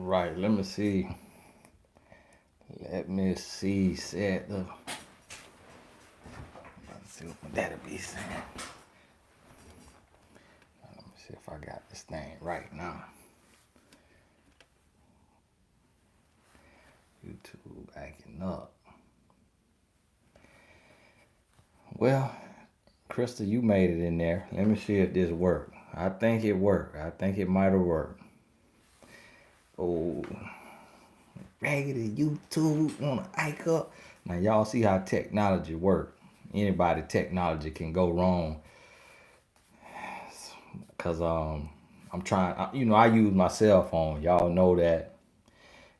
right, let me see. Let me see. Said the. Let's see what my daddy be saying. Let me see if I got this thing right now. YouTube acting up. Well, Krista, you made it in there. Let me see if this worked. I think it worked. I think it might have worked. Oh, raggedy YouTube wanna ike up. Now y'all see how technology work. Anybody technology can go wrong. Cause I'm trying. I use my cell phone. Y'all know that.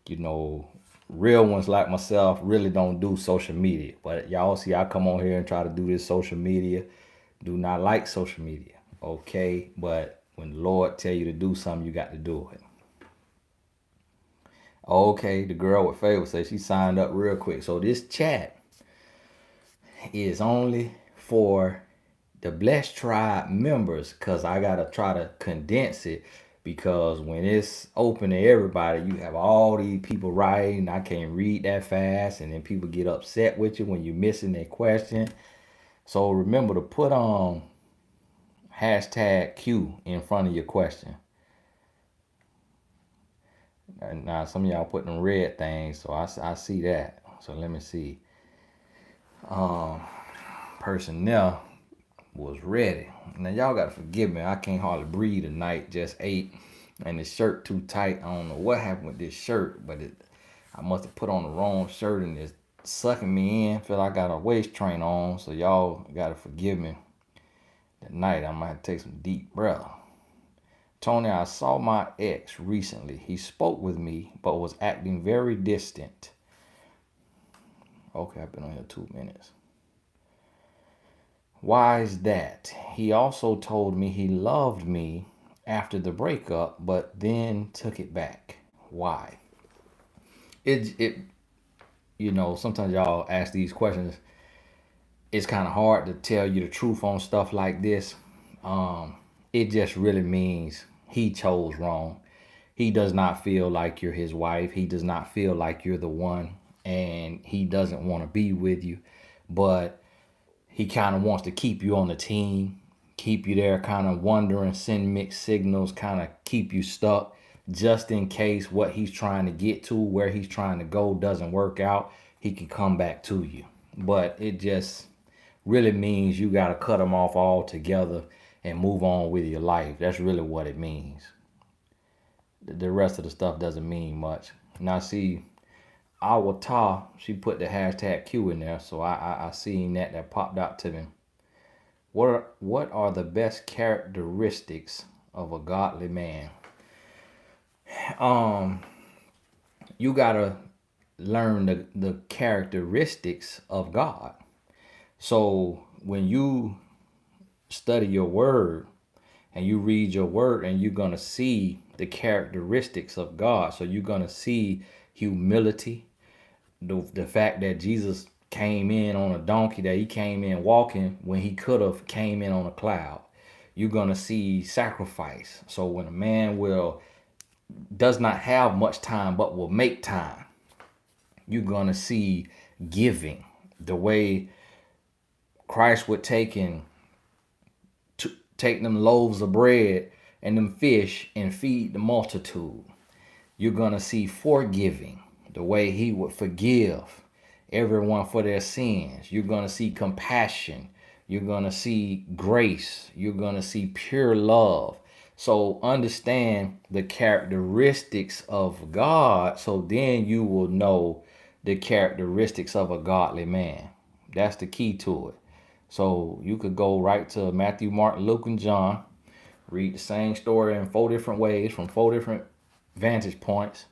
You know, real ones like myself really don't do social media. But y'all see, I come on here and try to do this social media. Do not like social media, okay? But when the Lord tell you to do something, you got to do it. Okay, the girl with favor says she signed up real quick. So this chat is only for the Blessed Tribe members, because I got to try to condense it, because when it's open to everybody, you have all these people writing. I can't read that fast, and then people get upset with you when you're missing their question. So remember to put on hashtag Q in front of your question. And now some of y'all put them red things, so I see that. So let me see. Personnel was ready. Now y'all gotta forgive me. I can't hardly breathe tonight. Just ate, and the shirt too tight. I don't know what happened with this shirt, but I must have put on the wrong shirt and it's sucking me in. Feel like I got a waist train on, so y'all gotta forgive me. Tonight I might have to take some deep breath. Tony, I saw my ex recently. He spoke with me, but was acting very distant. Okay, I've been on here 2 minutes. Why is that? He also told me he loved me after the breakup, but then took it back. Why? It sometimes y'all ask these questions. It's kind of hard to tell you the truth on stuff like this. It just really means he chose wrong. He does not feel like you're his wife. He does not feel like you're the one, and he doesn't want to be with you. But he kind of wants to keep you on the team, keep you there, kind of wondering, send mixed signals, kind of keep you stuck, just in case what he's trying to get to, where he's trying to go, doesn't work out. He can come back to you. But it just really means you got to cut him off altogether and move on with your life. That's really what it means. The rest of the stuff doesn't mean much. Now, see, Awata, she put the hashtag Q in there, so I seen that popped out to me. What are the best characteristics of a godly man? You gotta learn the characteristics of God. So when you study your word and you read your word, and you're gonna see the characteristics of God. So you're gonna see humility, the fact that Jesus came in on a donkey, that he came in walking when he could have came in on a cloud. You're gonna see sacrifice. So when a man does not have much time but will make time, you're gonna see giving, the way Christ would take them loaves of bread and them fish and feed the multitude. You're gonna see forgiving, the way he would forgive everyone for their sins. You're going to see compassion. You're going to see grace. You're going to see pure love. So understand the characteristics of God, so then you will know the characteristics of a godly man. That's the key to it. So you could go right to Matthew, Mark, Luke, and John, read the same story in 4 different ways from 4 different vantage points,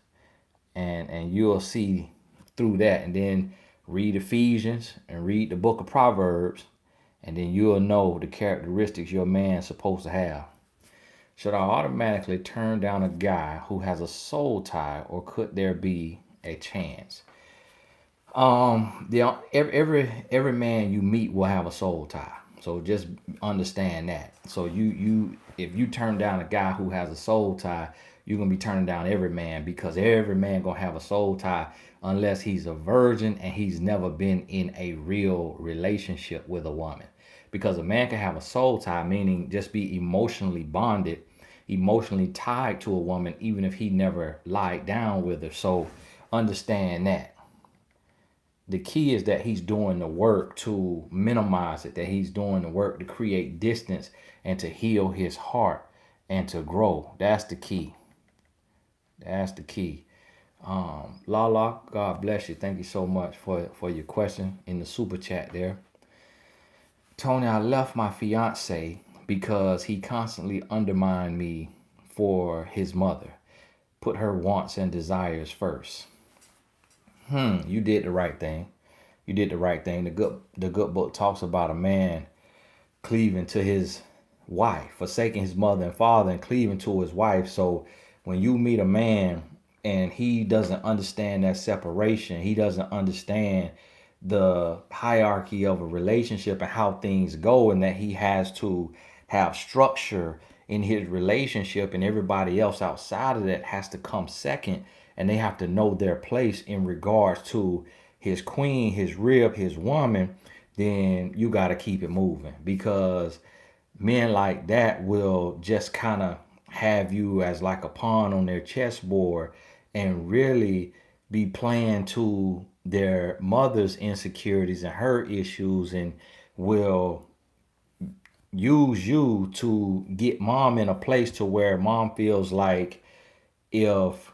and you'll see through that. And then read Ephesians and read the book of Proverbs, and then you'll know the characteristics your man's supposed to have. Should I automatically turn down a guy who has a soul tie, or could there be a chance? Every man you meet will have a soul tie. So just understand that. So you if you turn down a guy who has a soul tie, you're gonna be turning down every man, because every man gonna have a soul tie unless he's a virgin and he's never been in a real relationship with a woman. Because a man can have a soul tie, meaning just be emotionally bonded, emotionally tied to a woman, even if he never lied down with her. So understand that. The key is that he's doing the work to minimize it, that he's doing the work to create distance and to heal his heart and to grow. That's the key. That's the key. Lala, God bless you. Thank you so much for your question in the super chat there. Tony, I left my fiance because he constantly undermined me for his mother. Put her wants and desires first. You did the right thing. You did the right thing. The good book talks about a man cleaving to his wife, forsaking his mother and father and cleaving to his wife. So when you meet a man and he doesn't understand that separation, he doesn't understand the hierarchy of a relationship and how things go, and that he has to have structure in his relationship, and everybody else outside of that has to come second, and they have to know their place in regards to his queen, his rib, his woman. Then you got to keep it moving, because men like that will just kind of have you as like a pawn on their chessboard and really be playing to their mother's insecurities and her issues, and will use you to get mom in a place to where mom feels like if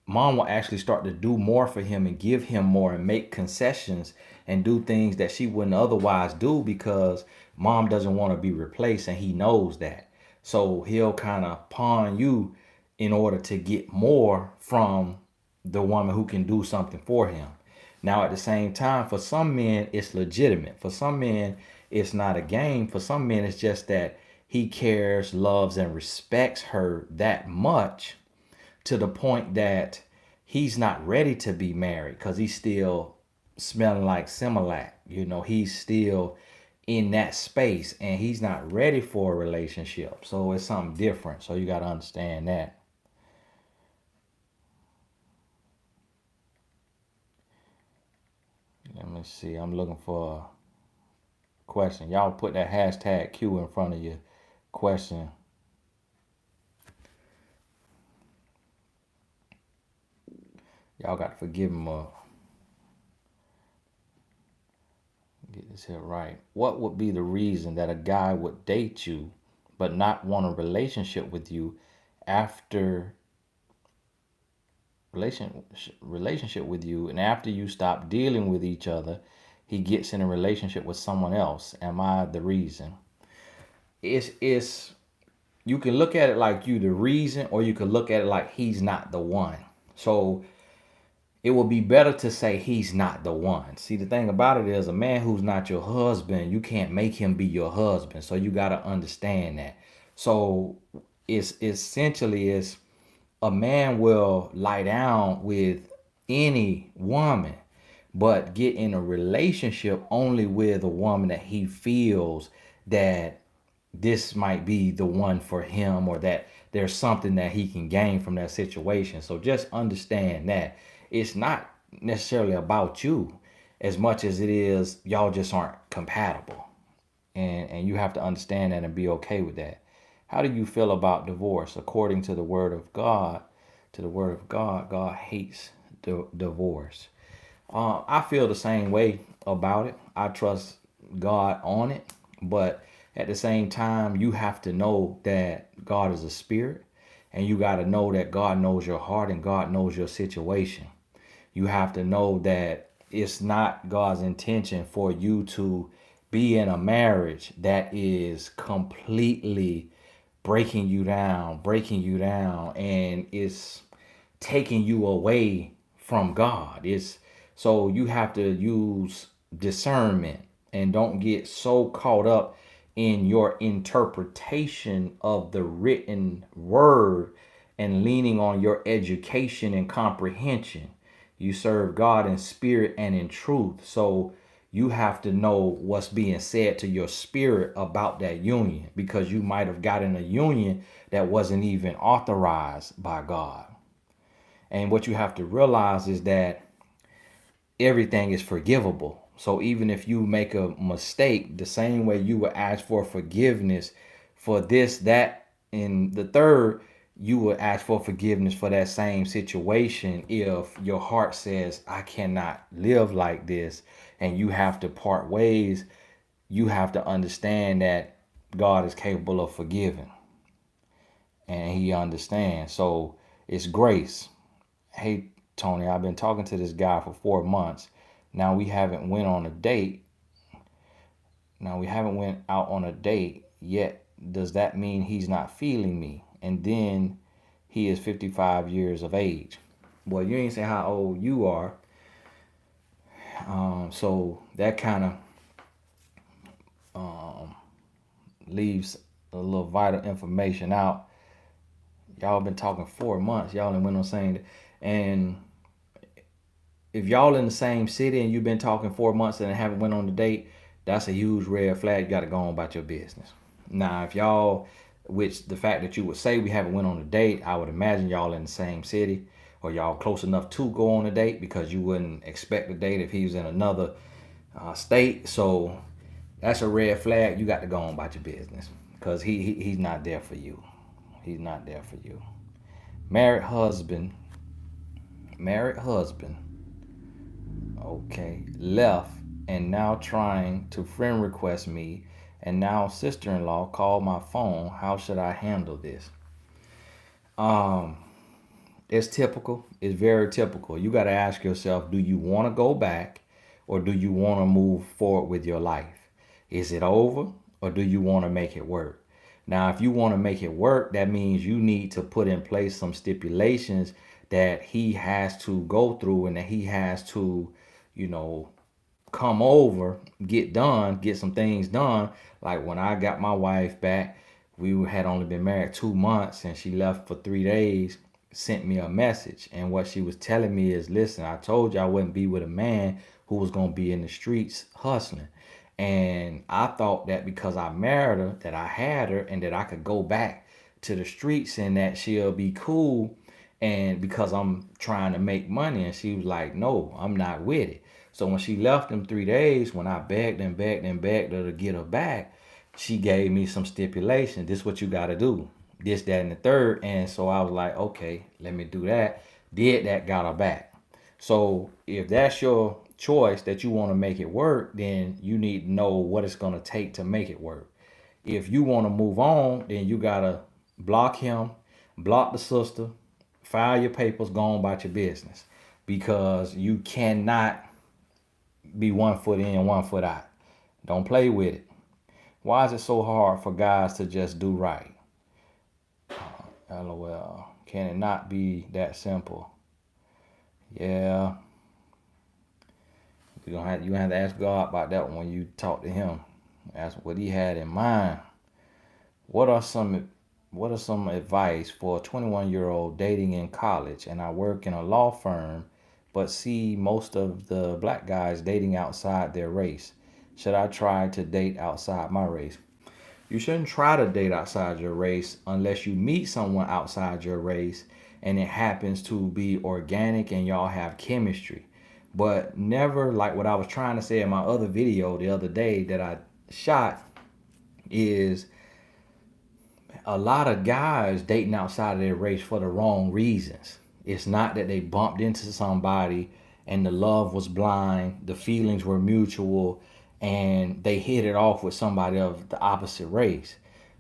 mom will actually start to do more for him and give him more and make concessions and do things that she wouldn't otherwise do, because mom doesn't want to be replaced and he knows that. So he'll kind of pawn you in order to get more from the woman who can do something for him. Now, at the same time, for some men, it's legitimate. For some men, it's not a game. For some men, it's just that he cares, loves, and respects her that much, to the point that he's not ready to be married because he's still smelling like Similac. He's still in that space and he's not ready for a relationship. So it's something different. So you got to understand that. Let me see. I'm looking for a question. Y'all put that hashtag Q in front of your question. Y'all got to forgive him. Get this here right. What would be the reason that a guy would date you but not want a relationship with you after relationship with you, and after you stop dealing with each other, he gets in a relationship with someone else? Am I the reason? It's you can look at it like you the reason, or you can look at it like he's not the one. So it would be better to say he's not the one. See, the thing about it is, a man who's not your husband, you can't make him be your husband. So you got to understand that. So it's essentially is, a man will lie down with any woman, but get in a relationship only with a woman that he feels that this might be the one for him, or that there's something that he can gain from that situation. So just understand that it's not necessarily about you as much as it is y'all just aren't compatible. And you have to understand that and be okay with that. How do you feel about divorce? According to the word of God, God hates divorce. I feel the same way about it. I trust God on it, but at the same time, you have to know that God is a spirit, and you got to know that God knows your heart and God knows your situation. You have to know that it's not God's intention for you to be in a marriage that is completely breaking you down, and it's taking you away from God. It's so you have to use discernment and don't get so caught up in your interpretation of the written word and leaning on your education and comprehension. You serve God in spirit and in truth. So You have to know what's being said to your spirit about that union, because you might have gotten a union that wasn't even authorized by God. And what you have to realize is that everything is forgivable. So even if you make a mistake, the same way you would ask for forgiveness for this, that, and the third, you would ask for forgiveness for that same situation if your heart says, I cannot live like this, and you have to part ways. You have to understand that God is capable of forgiving, and He understands. So it's grace. Hey, Tony, I've been talking to this guy for 4 months. Now we haven't went on a date. Now we haven't went out on a date yet. Does that mean he's not feeling me? And then he is 55 years of age. Well, you ain't say how old you are. So that kind of leaves a little vital information out. Y'all been talking 4 months. Y'all done went on saying, and if y'all in the same city and you've been talking 4 months and haven't went on a date, that's a huge red flag. You got to go on about your business. Now, if y'all, which the fact that you would say we haven't went on a date, I would imagine y'all in the same city or y'all close enough to go on a date, because you wouldn't expect a date if he was in another state. So that's a red flag. You got to go on about your business, because he's not there for you. He's not there for you. Married husband, married husband, okay, left and now trying to friend request me, and now sister-in-law called my phone. How should I handle this? Um, it's typical. It's very typical. You got to ask yourself, do you want to go back, or do you want to move forward with your life? Is it over, or do you want to make it work? Now, if you want to make it work, that means you need to put in place some stipulations that he has to go through, and that he has to, you know, come over, get some things done. Like when I got my wife back, we had only been married 2 months, and she left for 3 days, sent me a message. And what she was telling me is, listen, I told you I wouldn't be with a man who was going to be in the streets hustling. And I thought that because I married her, that I had her, and that I could go back to the streets and that she'll be cool. And because I'm trying to make money. And she was like, no, I'm not with it. So when she left them 3 days, when I begged and begged and begged her to get her back, she gave me some stipulations. This is what you got to do. This, that, and the third. And so I was like, okay, let me do that. Did that, got her back. So if that's your choice, that you want to make it work, then you need to know what it's going to take to make it work. If you want to move on, then you got to block him, block the sister, file your papers, go on about your business, because you cannot be 1 foot in, 1 foot out. Don't play with it. Why is it so hard for guys to just do right? LOL. Can it not be that simple? Yeah. You have to ask God about that one when you talk to him. Ask what he had in mind. What are some advice for a 21-year-old dating in college, and I work in a law firm, but see most of the black guys dating outside their race? Should I try to date outside my race? You shouldn't try to date outside your race unless you meet someone outside your race and it happens to be organic and y'all have chemistry. But never, like what I was trying to say in my other video the other day that I shot, is a lot of guys dating outside of their race for the wrong reasons. It's not that they bumped into somebody and the love was blind, the feelings were mutual, and they hit it off with somebody of the opposite race.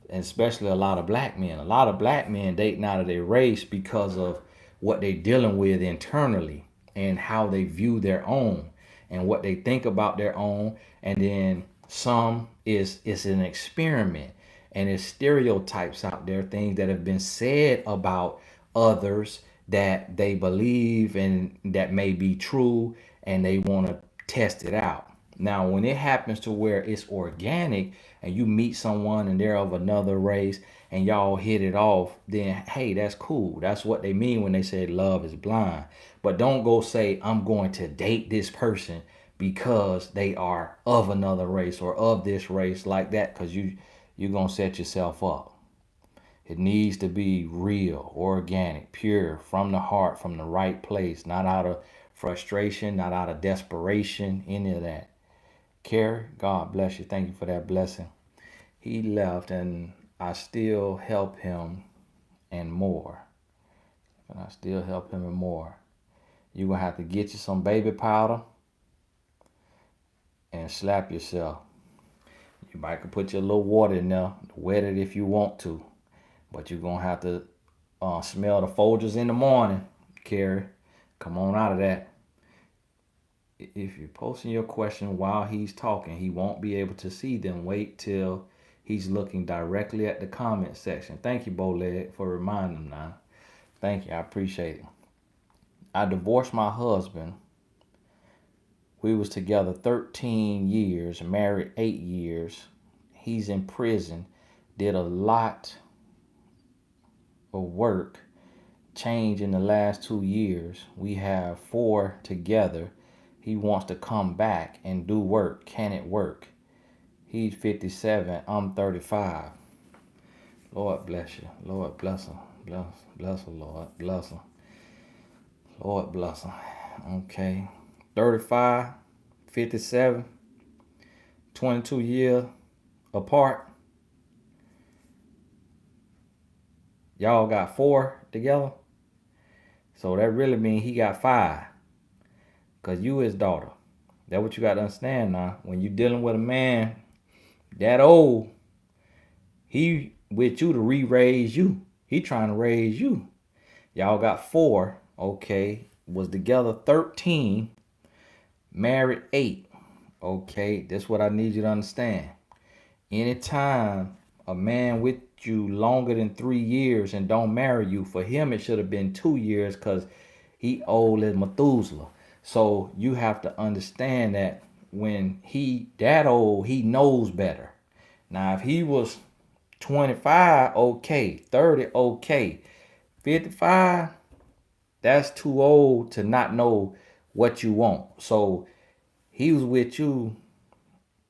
And especially a lot of black men. A lot of black men dating out of their race because of what they're dealing with internally and how they view their own and what they think about their own. And then some is an experiment, and it's stereotypes out there, things that have been said about others that they believe and that may be true, and they want to test it out. Now, when it happens to where it's organic and you meet someone and they're of another race and y'all hit it off, then hey, that's cool. That's what they mean when they say love is blind. But don't go say, I'm going to date this person because they are of another race or of this race like that, because you're going to set yourself up. It needs to be real, organic, pure, from the heart, from the right place, not out of frustration, not out of desperation, any of that. Carrie, God bless you. Thank you for that blessing. He left, and I still help him and more. And I still help him and more. You're going to have to get you some baby powder and slap yourself. You might could put your little water in there, wet it if you want to. But you're going to have to smell the Folgers in the morning, Carrie. Come on out of that. If you're posting your question while he's talking, he won't be able to see them. Wait till he's looking directly at the comment section. Thank you, Bowleg, for reminding him now. Thank you. I appreciate it. I divorced my husband. We was together 13 years, married 8 years. He's in prison. Did a lot of work, change in the last 2 years. We have 4 together. He wants to come back and do work. Can it work? He's 57. I'm 35. Lord bless you. Lord bless him. Bless him, Lord. Bless him. Lord bless him. Okay. 35, 57, 22 years apart. Y'all got 4 together. So that really means he got 5. Because you his daughter. That's what you got to understand now. When you dealing with a man that old, he with you to re-raise you. He trying to raise you. Y'all got 4. Okay. Was together 13. Married 8. Okay. That's what I need you to understand. Anytime a man with you longer than 3 years and don't marry you, for him it should have been 2 years because he old as Methuselah. So you have to understand that when he that old, he knows better. Now if he was 25, okay. 30, okay. 55, that's too old to not know what you want. So he was with you,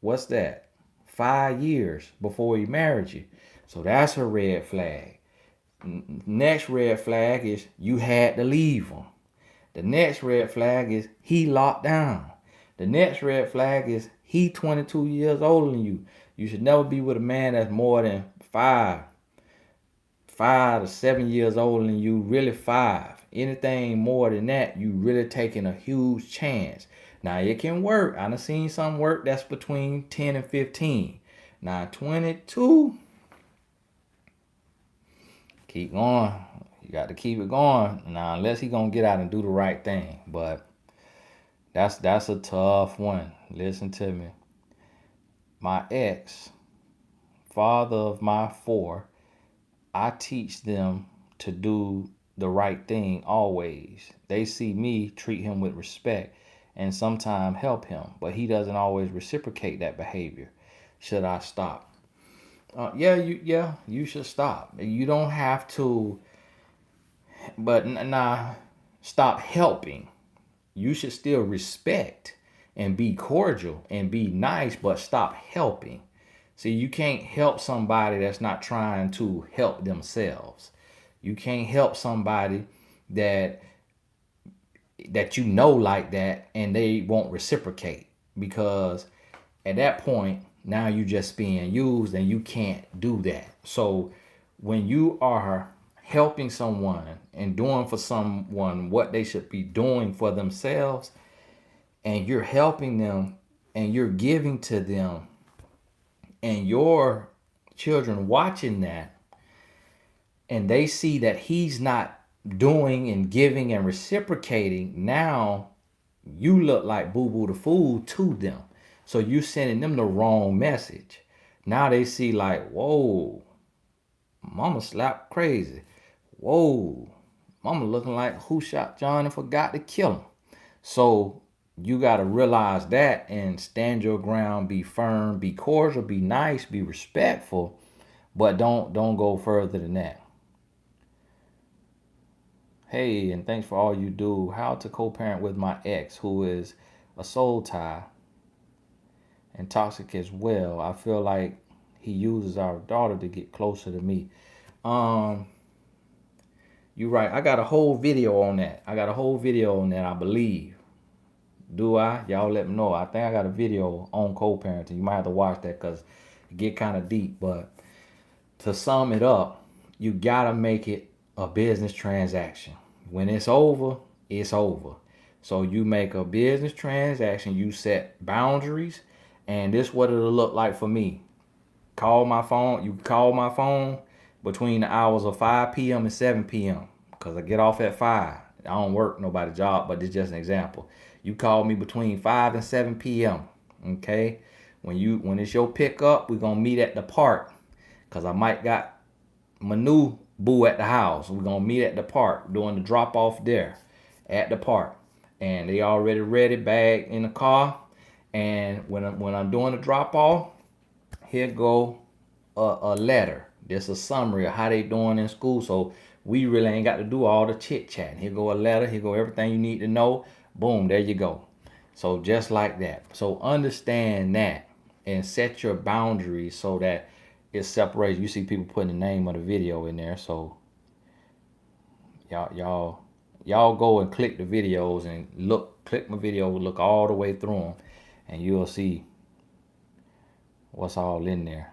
what's that? 5 years before he married you. So that's a red flag. Next red flag is you had to leave him. The next red flag is he locked down. The next red flag is he 22 years older than you. You should never be with a man that's more than 5 to 7 years older than you, really 5. Anything more than that, you really taking a huge chance. Now it can work. I done seen some work that's between 10 and 15. Now 22, keep going. You got to keep it going. Now unless he gonna get out and do the right thing. But that's a tough one. Listen to me. My ex, father of my 4, I teach them to do the right thing always. They see me treat him with respect and sometimes help him, but he doesn't always reciprocate that behavior. Should I stop? You should stop. You don't have to, but nah, stop helping. You should still respect and be cordial and be nice, but stop helping. See, you can't help somebody that's not trying to help themselves. You can't help somebody that you know like that and they won't reciprocate, because at that point now you just being used and you can't do that. So when you are helping someone and doing for someone what they should be doing for themselves, and you're helping them and you're giving to them, and your children watching that, and they see that he's not doing and giving and reciprocating, now you look like Boo Boo the Fool to them. So you're sending them the wrong message. Now they see like, whoa, mama slapped crazy. Whoa, mama looking like who shot John and forgot to kill him. So you got to realize that and stand your ground, be firm, be cordial, be nice, be respectful, but don't go further than that. Hey, and thanks for all you do. How to co-parent with my ex who is a soul tie and toxic as well. I feel like he uses our daughter to get closer to me. Um, you're right. I got a whole video on that. I believe. Do I? Y'all let me know. I think I got a video on co-parenting. You might have to watch that because it get kind of deep. But to sum it up, you gotta make it a business transaction. When it's over, it's over. So you make a business transaction, you set boundaries, and this what it'll look like for me. Call my phone. You call my phone between the hours of 5 p.m. and 7 p.m. because I get off at 5. I don't work nobody's job, but it's just an example. You call me between 5 and 7 p.m. Okay? When it's your pickup, we're gonna meet at the park. Cause I might got my new boo at the house. We're gonna meet at the park, doing the drop off there at the park. And they already ready, bag in the car. And when I'm doing the drop off, here go a letter. This a summary of how they doing in school. So we really ain't got to do all the chit chatting. Here go a letter. Here go everything you need to know. Boom, there you go. So just like that. So understand that and set your boundaries so that it separates. You see people putting the name of the video in there. So y'all go and click the videos and click my video, look all the way through them, and you'll see what's all in there.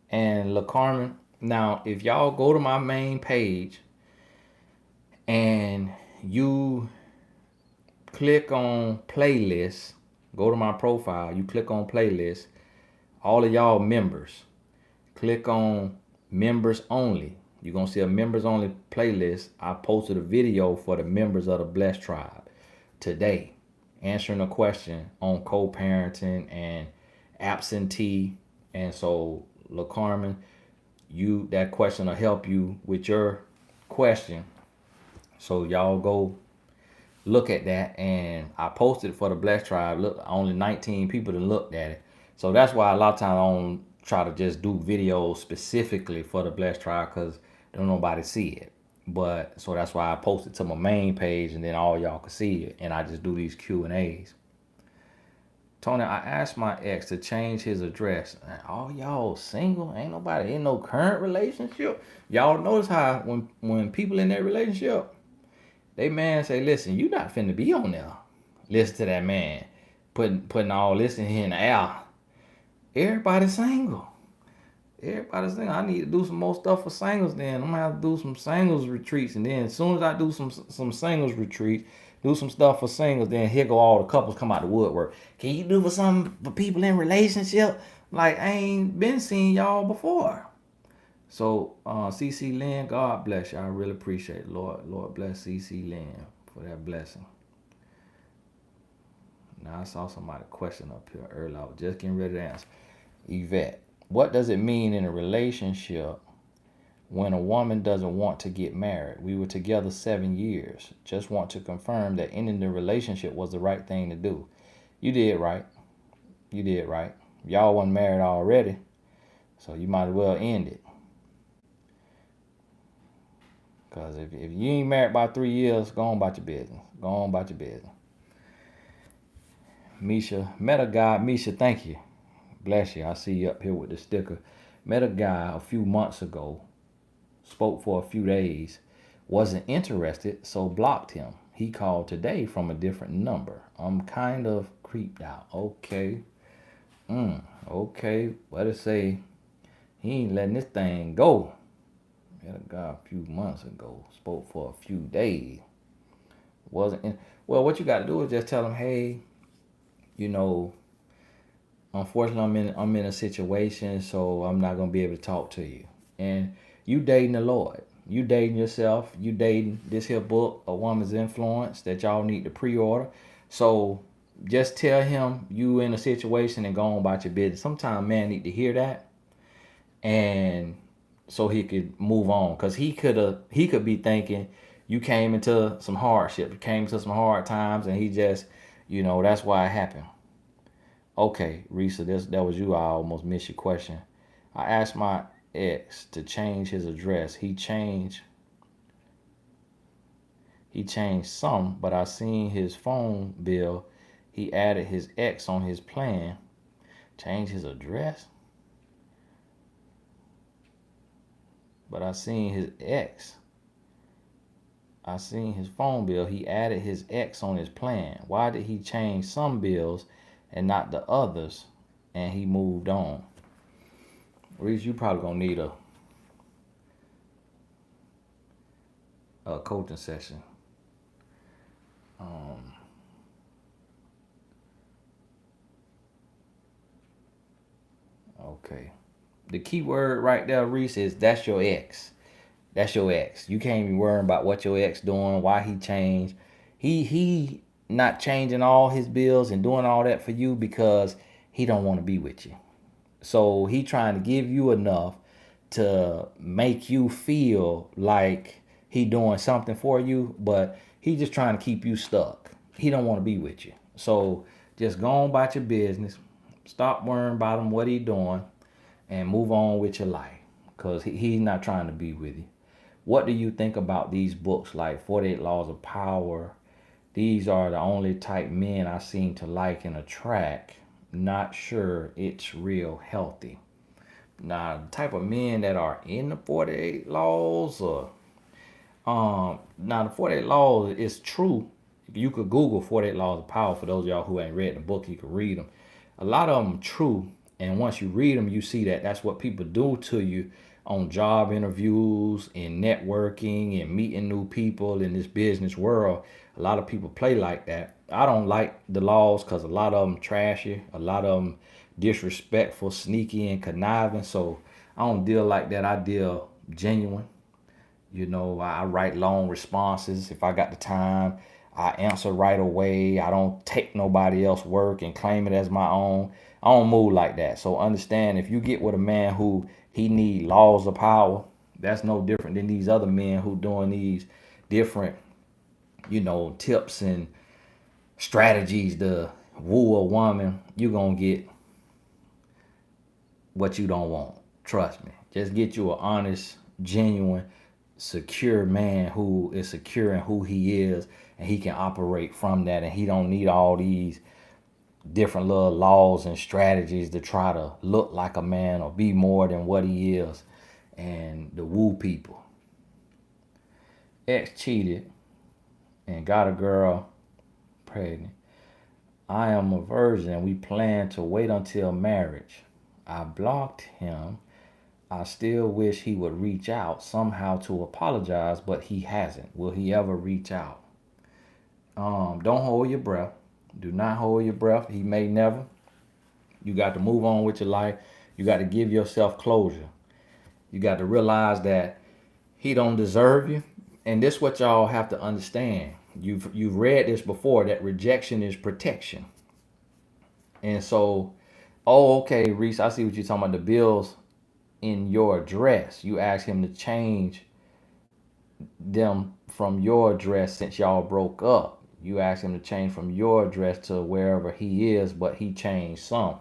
And LaCarmen, now if y'all go to my main page and you click on playlist, go to my profile, you click on playlist, all of y'all members, click on members only. You're going to see a members only playlist. I posted a video for the members of the Blessed Tribe today, answering a question on co-parenting and absentee. And so, LaCarmen, that question will help you with your question. So y'all go look at that. And I posted for the Blessed Tribe. Look, only 19 people that looked at it. So that's why a lot of times I don't try to just do videos specifically for the Blessed Tribe because don't nobody see it. But so that's why I posted to my main page and then all y'all can see it. And I just do these Q&As. Tony, I asked my ex to change his address. All y'all single? Ain't nobody in no current relationship? Y'all notice how when people in that relationship, they man say, listen, you not finna be on there. Listen to that man. Putting all this in here in the air. Everybody's single. Everybody's single. I need to do some more stuff for singles then. I'm gonna have to do some singles retreats. And then as soon as I do some singles retreats, do some stuff for singles, then here go all the couples come out the woodwork. Can you do for something for people in relationship? Like I ain't been seeing y'all before. So CC Lynn, God bless you. I really appreciate it. Lord bless CC Lynn for that blessing. Now I saw somebody question up here earlier. I was just getting ready to answer. Yvette, what does it mean in a relationship when a woman doesn't want to get married? We were together 7 years. Just want to confirm that ending the relationship was the right thing to do. You did right. You did right. Y'all wasn't married already, so you might as well end it. Because if you ain't married by 3 years, go on about your business. Go on about your business. Misha, met a guy. Misha, thank you. Bless you. I see you up here with the sticker. Met a guy a few months ago. Spoke for a few days. Wasn't interested, so blocked him. He called today from a different number. I'm kind of creeped out. Okay. Okay. Let us say he ain't letting this thing go. Met a guy a few months ago. Spoke for a few days. Well, what you got to do is just tell him, hey, unfortunately, I'm in a situation, so I'm not gonna be able to talk to you. And you dating the Lord. You dating yourself. You dating this here book, A Woman's Influence, that y'all need to pre-order. So just tell him you in a situation and go on about your business. Sometimes man need to hear that, and so he could move on. Cause he could be thinking you came into some hardship, you came into some hard times, and he just, that's why it happened. Okay, Risa, that was you. I almost missed your question. I asked my ex to change his address. He changed He changed some, but I seen his phone bill. He added his ex on his plan. Changed his address, but I seen his ex. I seen his phone bill. He added his ex on his plan. Why did he change some bills and not the others? And he moved on. Reese, you probably gonna need a coaching session. Um, okay. The key word right there, Reese, is that's your ex. That's your ex. You can't be worrying about what your ex doing, why he changed. He not changing all his bills and doing all that for you because he don't want to be with you. So he trying to give you enough to make you feel like he doing something for you, but he just trying to keep you stuck. He don't want to be with you. So just go on about your business. Stop worrying about him, what he doing, and move on with your life. Because he's not trying to be with you. What do you think about these books like 48 Laws of Power? These are the only type men I seem to like and attract. Not sure it's real healthy. Now, the type of men that are in the 48 laws, or now the 48 laws is true. You could Google 48 laws of power. For those of y'all who ain't read the book, you could read them. A lot of them true, and once you read them, you see that that's what people do to you on job interviews, in networking, and meeting new people in this business world. A lot of people play like that. I don't like the laws because a lot of them trashy, a lot of them disrespectful, sneaky, and conniving. So I don't deal like that. I deal genuine. You know, I write long responses if I got the time. I answer right away. I don't take nobody else's work and claim it as my own. I don't move like that. So understand, if you get with a man who he need laws of power, that's no different than these other men who doing these different, tips and strategies to woo a woman. You gonna get what you don't want. Trust me. Just get you an honest, genuine, secure man who is secure in who he is, and he can operate from that, and he don't need all these different little laws and strategies to try to look like a man or be more than what he is and to woo people. Ex cheated and got a girl pregnant. I am a virgin. We plan to wait until marriage. I blocked him. I still wish he would reach out somehow to apologize, but he hasn't. Will he ever reach out? Don't hold your breath. Do not hold your breath. He may never. You got to move on with your life. You got to give yourself closure. You got to realize that he don't deserve you. And this is what y'all have to understand. You've read this before, that rejection is protection. And so, oh, okay, Reese, I see what you're talking about. The bills in your address. You asked him to change them from your address since y'all broke up. You asked him to change from your address to wherever he is, but he changed some.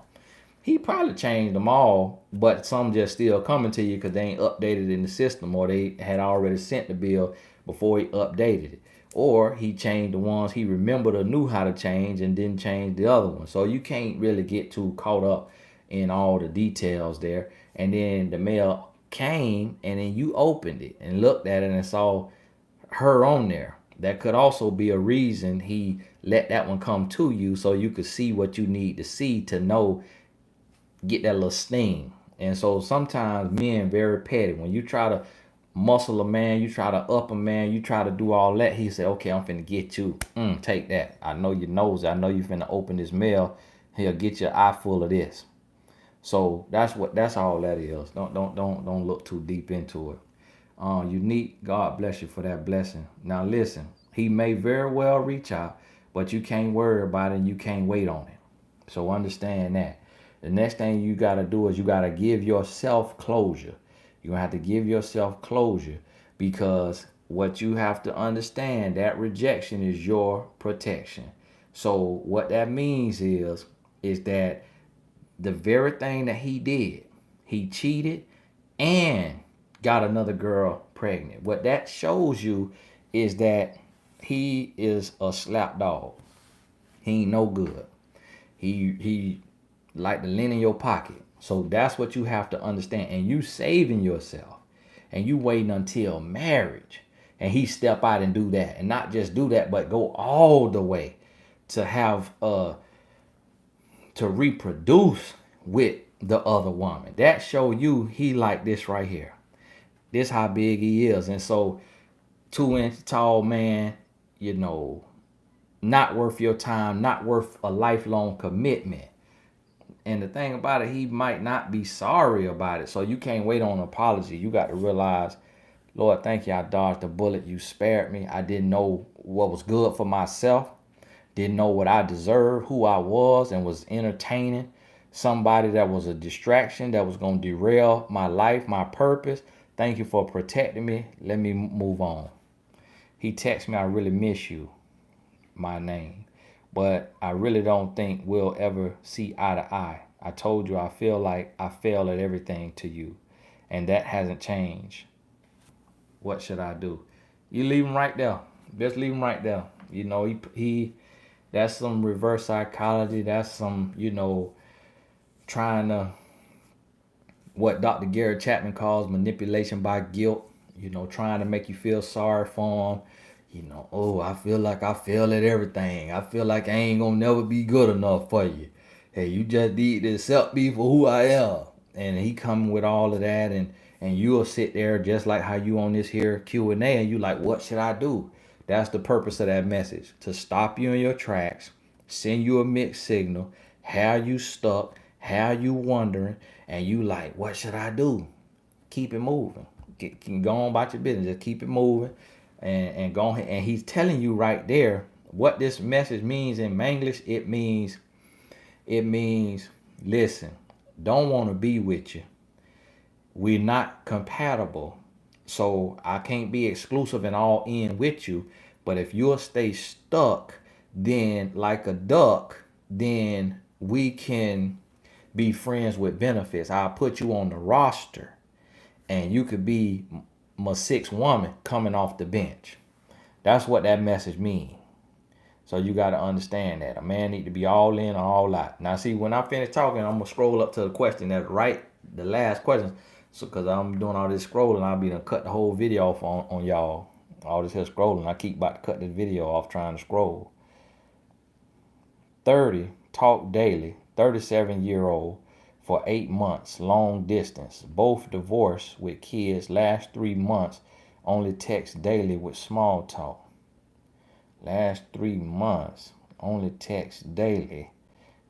He probably changed them all, but some just still coming to you because they ain't updated in the system, or they had already sent the bill before he updated it. Or he changed the ones he remembered or knew how to change and didn't change the other ones. So you can't really get too caught up in all the details there. And then the mail came, and then you opened it and looked at it and saw her on there. That could also be a reason he let that one come to you, so you could see what you need to see to know, get that little sting. And so sometimes men very petty. When you try to muscle a man, you try to up a man, you try to do all that, he say, okay, I'm finna get you. Take that. I know your nose. I know you finna open this mail. He'll get your eye full of this. So that's all that is. Don't look too deep into it. Unique, God bless you for that blessing. Now listen, he may very well reach out, but you can't worry about it and you can't wait on it. So understand that. The next thing you got to do is you got to give yourself closure. You're going to have to give yourself closure, because what you have to understand, that rejection is your protection. So what that means is that the very thing that he did, he cheated and got another girl pregnant. What that shows you is that he is a slap dog. He ain't no good. He like the lint in your pocket. So that's what you have to understand. And you saving yourself, and you waiting until marriage, and he step out and do that, and not just do that, but go all the way to have to reproduce with the other woman. That show you he like this right here. This how big he is. And so 2 inch tall man, you know, not worth your time, not worth a lifelong commitment. And the thing about it, he might not be sorry about it. So you can't wait on an apology. You got to realize, Lord, thank you. I dodged the bullet. You spared me. I didn't know what was good for myself. Didn't know what I deserved, who I was, and was entertaining somebody that was a distraction, that was going to derail my life, my purpose. Thank you for protecting me. Let me move on. He texted me, I really miss you, my name. But I really don't think we'll ever see eye to eye. I told you I feel like I fail at everything to you, and that hasn't changed. What should I do? You leave him right there. Just leave him right there. You know, he that's some reverse psychology. That's some, trying to, what Dr. Gary Chapman calls manipulation by guilt. Trying to make you feel sorry for him. Oh, I feel like I fail at everything. I feel like I ain't gonna never be good enough for you. Hey, you just need to accept me for who I am. And he coming with all of that, and you'll sit there just like how you on this here Q&A, and you like, what should I do? That's the purpose of that message, to stop you in your tracks, send you a mixed signal, have you stuck, have you wondering, and you like, what should I do? Keep it moving. Go on about your business. Just keep it moving, and go ahead. And he's telling you right there what this message means in Manglish. It means, listen, don't want to be with you. We're not compatible. So I can't be exclusive and all in with you. But if you'll stay stuck, then like a duck, then we can be friends with benefits. I'll put you on the roster, and you could be my sixth woman coming off the bench. That's what that message means. So you got to understand that a man need to be all in or all out. Now, see, when I finish talking, I'm gonna scroll up to the question that's right, the last question. So, cause I'm doing all this scrolling, I'll be done cut the whole video off on y'all. All this here scrolling, I keep about to cut this video off trying to scroll. 30 talk daily, 37-year-old for 8 months, long distance. Both divorced with kids. Last 3 months, only text daily with small talk. Last 3 months, only text daily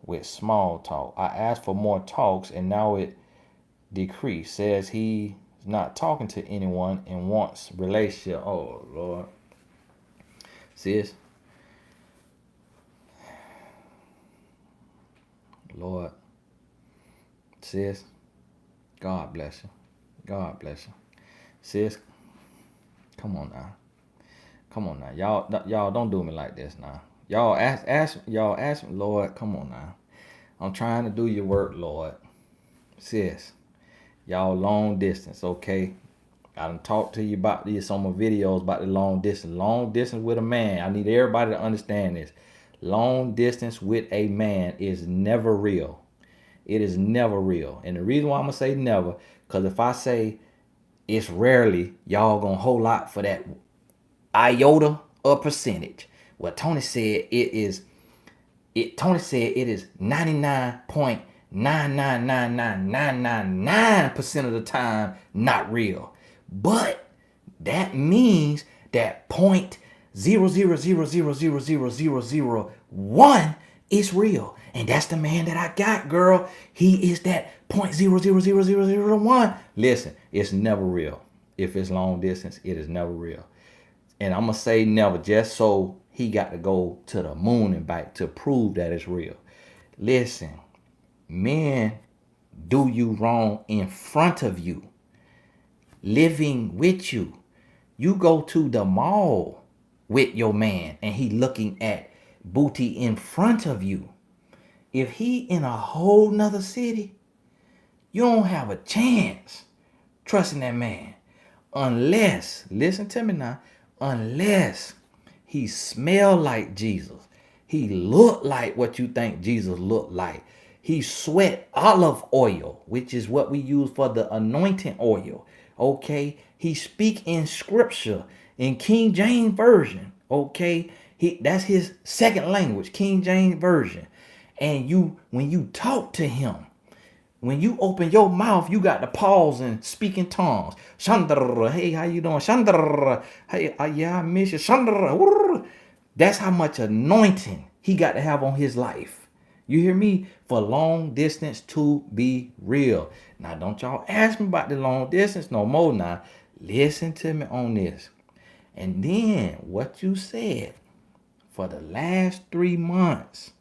with small talk. I asked for more talks, and now it decreased. Says he's not talking to anyone and wants relationship. Oh Lord, sis, Lord, sis, God bless you. God bless you, sis. Come on now. Come on now. Y'all don't do me like this now. Y'all ask me, Lord, come on now. I'm trying to do your work, Lord. Sis, y'all long distance, okay? I done talked to you about these, some of videos about the long distance. Long distance with a man. I need everybody to understand this. Long distance with a man is never real. It is never real. And the reason why I'm gonna say never, because if I say it's rarely, y'all gonna whole lot for that iota of percentage. Well, Tony said it is. Tony said it is 99.9999999% of the time not real. But that means that 0.000000001 is real. And that's the man that I got, girl. He is that 0.0000001. Listen, it's never real. If it's long distance, it is never real. And I'm going to say never just so he got to go to the moon and back to prove that it's real. Listen, men do you wrong in front of you, living with you. You go to the mall with your man and he looking at booty in front of you. If he in a whole nother city, you don't have a chance trusting that man. Unless, listen to me now, unless He smelled like Jesus. He looked like what you think Jesus looked like. He sweat olive oil, which is what we use for the anointing oil. Okay. He speak in scripture in King James Version. Okay. That's his second language, King James Version. And when you talk to him, when you open your mouth, you got to pause and speak in tongues. Chandra, hey, how you doing? Chandra, hey, yeah, I miss you. Chandra, that's how much anointing he got to have on his life. You hear me? For long distance to be real. Now, don't y'all ask me about the long distance no more now. Listen to me on this. And then what you said for the last 3 months.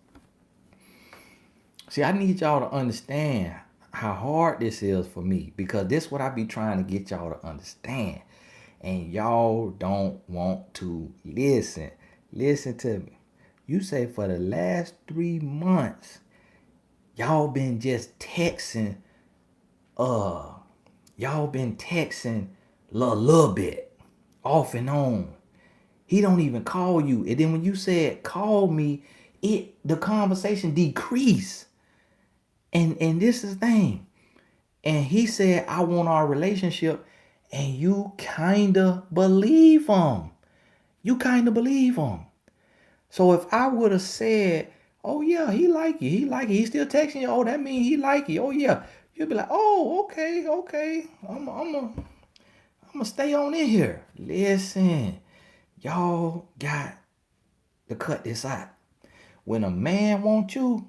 See, I need y'all to understand how hard this is for me because this is what I be trying to get y'all to understand. And y'all don't want to listen. Listen to me. You say for the last 3 months, y'all been just texting, uh, y'all been texting a little bit, off and on. He don't even call you. And then when you said call me, the conversation decreased. And this is the thing. And he said, I want our relationship. And you kind of believe him. You kind of believe him. So if I would have said, oh, yeah, he like you. He like you. He still texting you. Oh, that means he like you. Oh, yeah. You'll be like, oh, okay, okay. I'm gonna stay on in here. Listen, y'all got to cut this out. When a man wants you,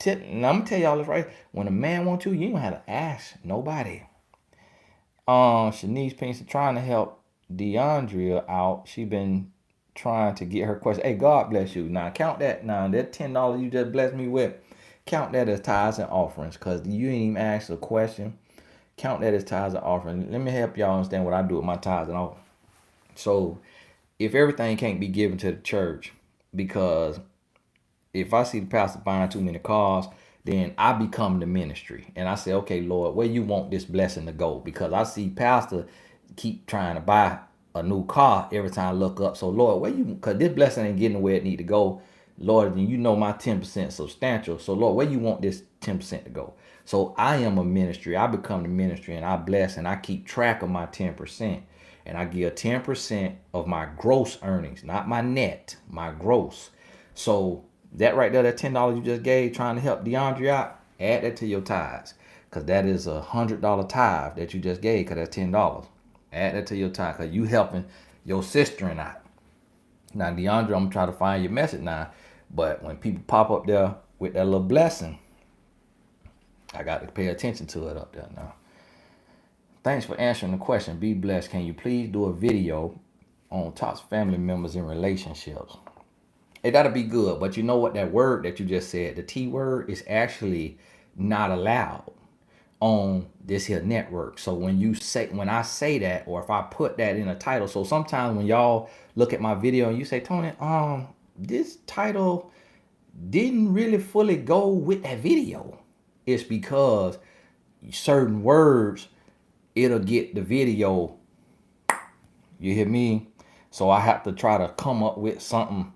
I'm gonna tell y'all this right. When a man wants you, you don't have to ask nobody. Shanice Pinkston trying to help DeAndrea out. She been trying to get her question. Hey, God bless you. Now count that. Now that $10 you just blessed me with, count that as tithes and offerings, cause you ain't even asked a question. Count that as tithes and offerings. Let me help y'all understand what I do with my tithes and offerings. So, if everything can't be given to the church, because if I see the pastor buying too many cars, then I become the ministry. And I say, okay, Lord, where you want this blessing to go? Because I see pastor keep trying to buy a new car every time I look up. So Lord, where you, because this blessing ain't getting where it need to go. Lord, then you know my 10% substantial. So Lord, where you want this 10% to go? So I am a ministry. I become the ministry and I bless and I keep track of my 10%. And I give 10% of my gross earnings, not my net, my gross. So that right there, that $10 you just gave trying to help DeAndre out, add that to your tithes. Cause that is $100 tithe that you just gave, cause that's $10. Add that to your tithe, cause you helping your sister and I. Now DeAndre, I'm gonna try to find your message now. But when people pop up there with that little blessing, I got to pay attention to it up there now. Thanks for answering the question. Be blessed. Can you please do a video on toxic family members in relationships? It gotta be good, but you know what? That word that you just said, the T word, is actually not allowed on this here network. So when I say that, or if I put that in a title, so sometimes when y'all look at my video and you say, Tony, this title didn't really fully go with that video. It's because certain words, it'll get the video. You hear me? So I have to try to come up with something,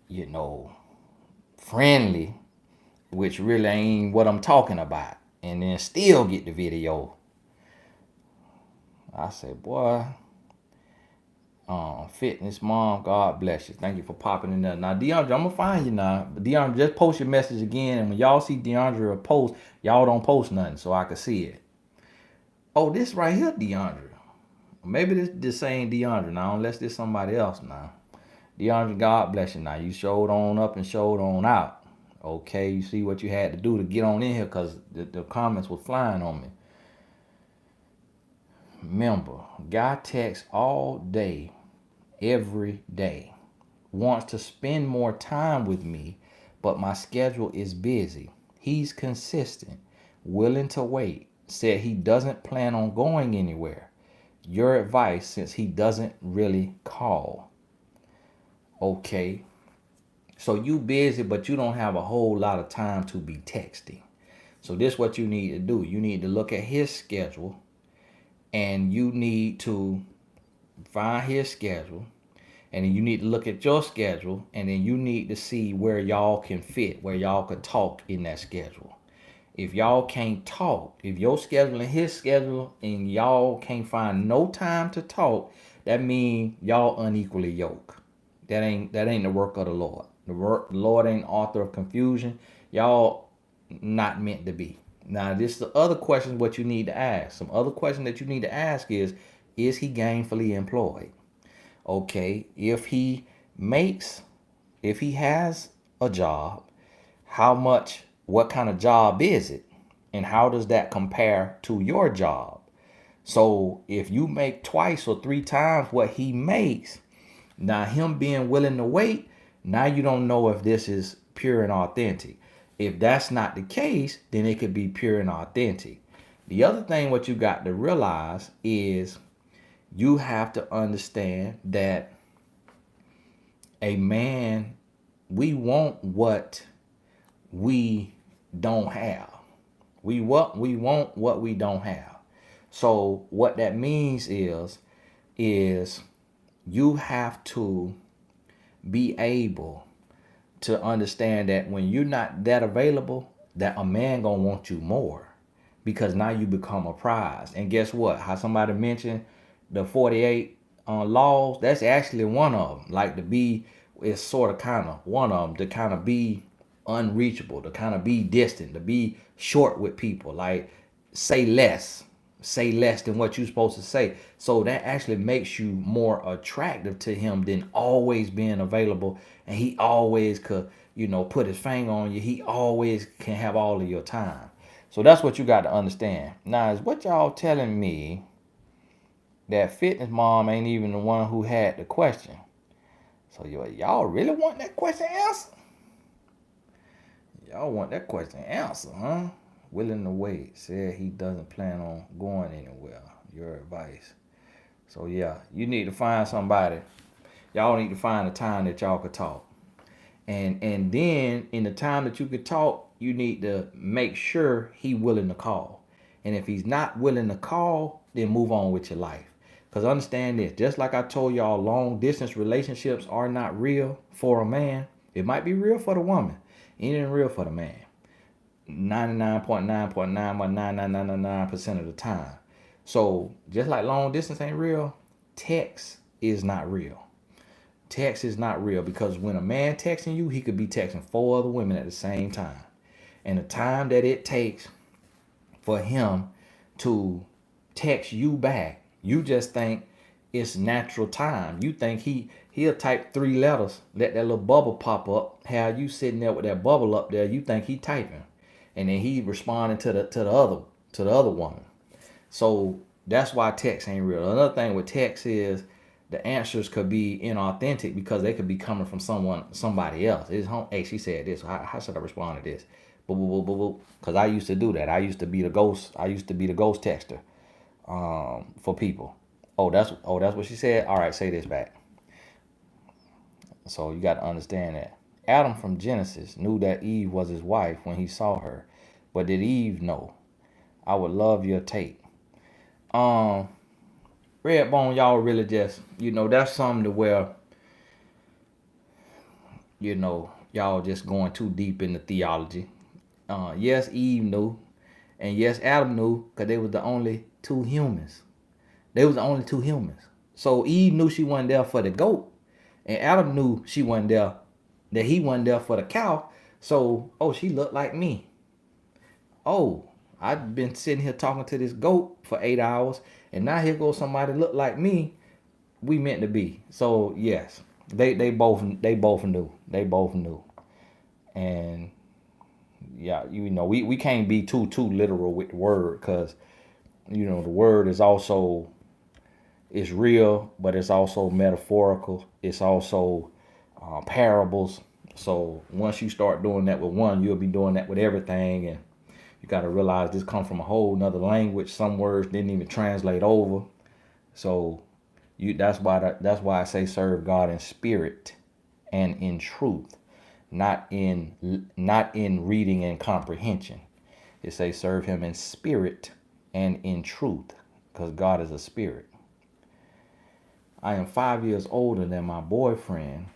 you know, friendly, which really ain't what I'm talking about, and then still get the video. I say, boy, fitness mom, God bless you. Thank you for popping in there. Now, DeAndre, I'm gonna find you now. DeAndre, just post your message again, and when y'all see DeAndre post, y'all don't post nothing so I can see it. Oh, this right here, DeAndre. Maybe this ain't DeAndre now, unless this somebody else now. DeAndre, God bless you now. You showed on up and showed on out. Okay, you see what you had to do to get on in here because the comments were flying on me. Remember, guy texts all day, every day. Wants to spend more time with me, but my schedule is busy. He's consistent, willing to wait. Said he doesn't plan on going anywhere. Your advice, since he doesn't really call. Okay. So you busy, but you don't have a whole lot of time to be texting. So this is what you need to do. You need to look at his schedule and you need to find his schedule And then you need to look at your schedule, and then you need to see where y'all can fit, where y'all could talk in that schedule. If y'all can't talk, if your schedule and his schedule and y'all can't find no time to talk, that means y'all unequally yoked. That ain't the work of the Lord. The Lord ain't author of confusion. Y'all not meant to be. Now, this is the other question what you need to ask. Some other question that you need to ask is he gainfully employed? Okay, makes, if he has a job, what kind of job is it? And how does that compare to your job? So if you make twice or three times what he makes, now him being willing to wait, now you don't know if this is pure and authentic. If that's not the case, then it could be pure and authentic. The other thing what you got to realize is you have to understand that a man, we want what we don't have. We want what we don't have. So what that means is you have to be able to understand that when you're not that available, that a man gonna want you more, because now you become a prize. And guess what? How somebody mentioned the 48 laws, that's actually one of them. Like, to be is sort of kind of one of them, to kind of be unreachable, to kind of be distant, to be short with people. Like, say less, say less than what you're supposed to say. So that actually makes you more attractive to him than always being available. And he always could, put his finger on you. He always can have all of your time. So that's what you got to understand. Now, is what y'all telling me that fitness mom ain't even the one who had the question? So y'all really want that question answered? Y'all want that question answered, huh? Willing to wait. Said he doesn't plan on going anywhere. Your advice. So yeah, you need to find somebody. Y'all need to find a time that y'all could talk. And then in the time that you could talk, you need to make sure he willing to call. And if he's not willing to call, then move on with your life. Because understand this, just like I told y'all, long distance relationships are not real for a man. It might be real for the woman. It ain't real for the man. 99.9.9199999% of the time. So just like long distance ain't real, text is not real. Text is not real, because when a man texting you, he could be texting four other women at the same time. And the time that it takes for him to text you back, you just think it's natural time. You think he'll type 3 letters, let that little bubble pop up, have you sitting there with that bubble up there, you think he typing. And then he responding to the other woman. So that's why text ain't real. Another thing with text is the answers could be inauthentic, because they could be coming from somebody else. It's home. Hey, she said this. How should I respond to this? Because I used to do that. I used to be the ghost. I used to be the ghost texter for people. Oh, that's what she said. All right, say this back. So you got to understand that Adam from Genesis knew that Eve was his wife when he saw her, but did Eve know? I would love your take. Um, Redbone, y'all really just, that's something to where, y'all just going too deep into theology. Yes, Eve knew, and yes, Adam knew, because they was the only two humans. They was the only two humans. So Eve knew she wasn't there for the goat, and Adam knew she wasn't there, that he wasn't there for the cow. So, oh, she looked like me. Oh, I've been sitting here talking to this goat for 8 hours, and now here goes somebody look like me. We meant to be. So yes, they both knew. They both knew. And yeah, we can't be too literal with the word, because the word is also, it's real, but it's also metaphorical. It's also parables. So once you start doing that with one, you'll be doing that with everything. And you got to realize this comes from a whole nother language. Some words didn't even translate over. So that's why I say serve God in spirit and in truth, not in reading and comprehension. It says serve him in spirit and in truth, because God is a spirit. I am 5 years older than my boyfriend.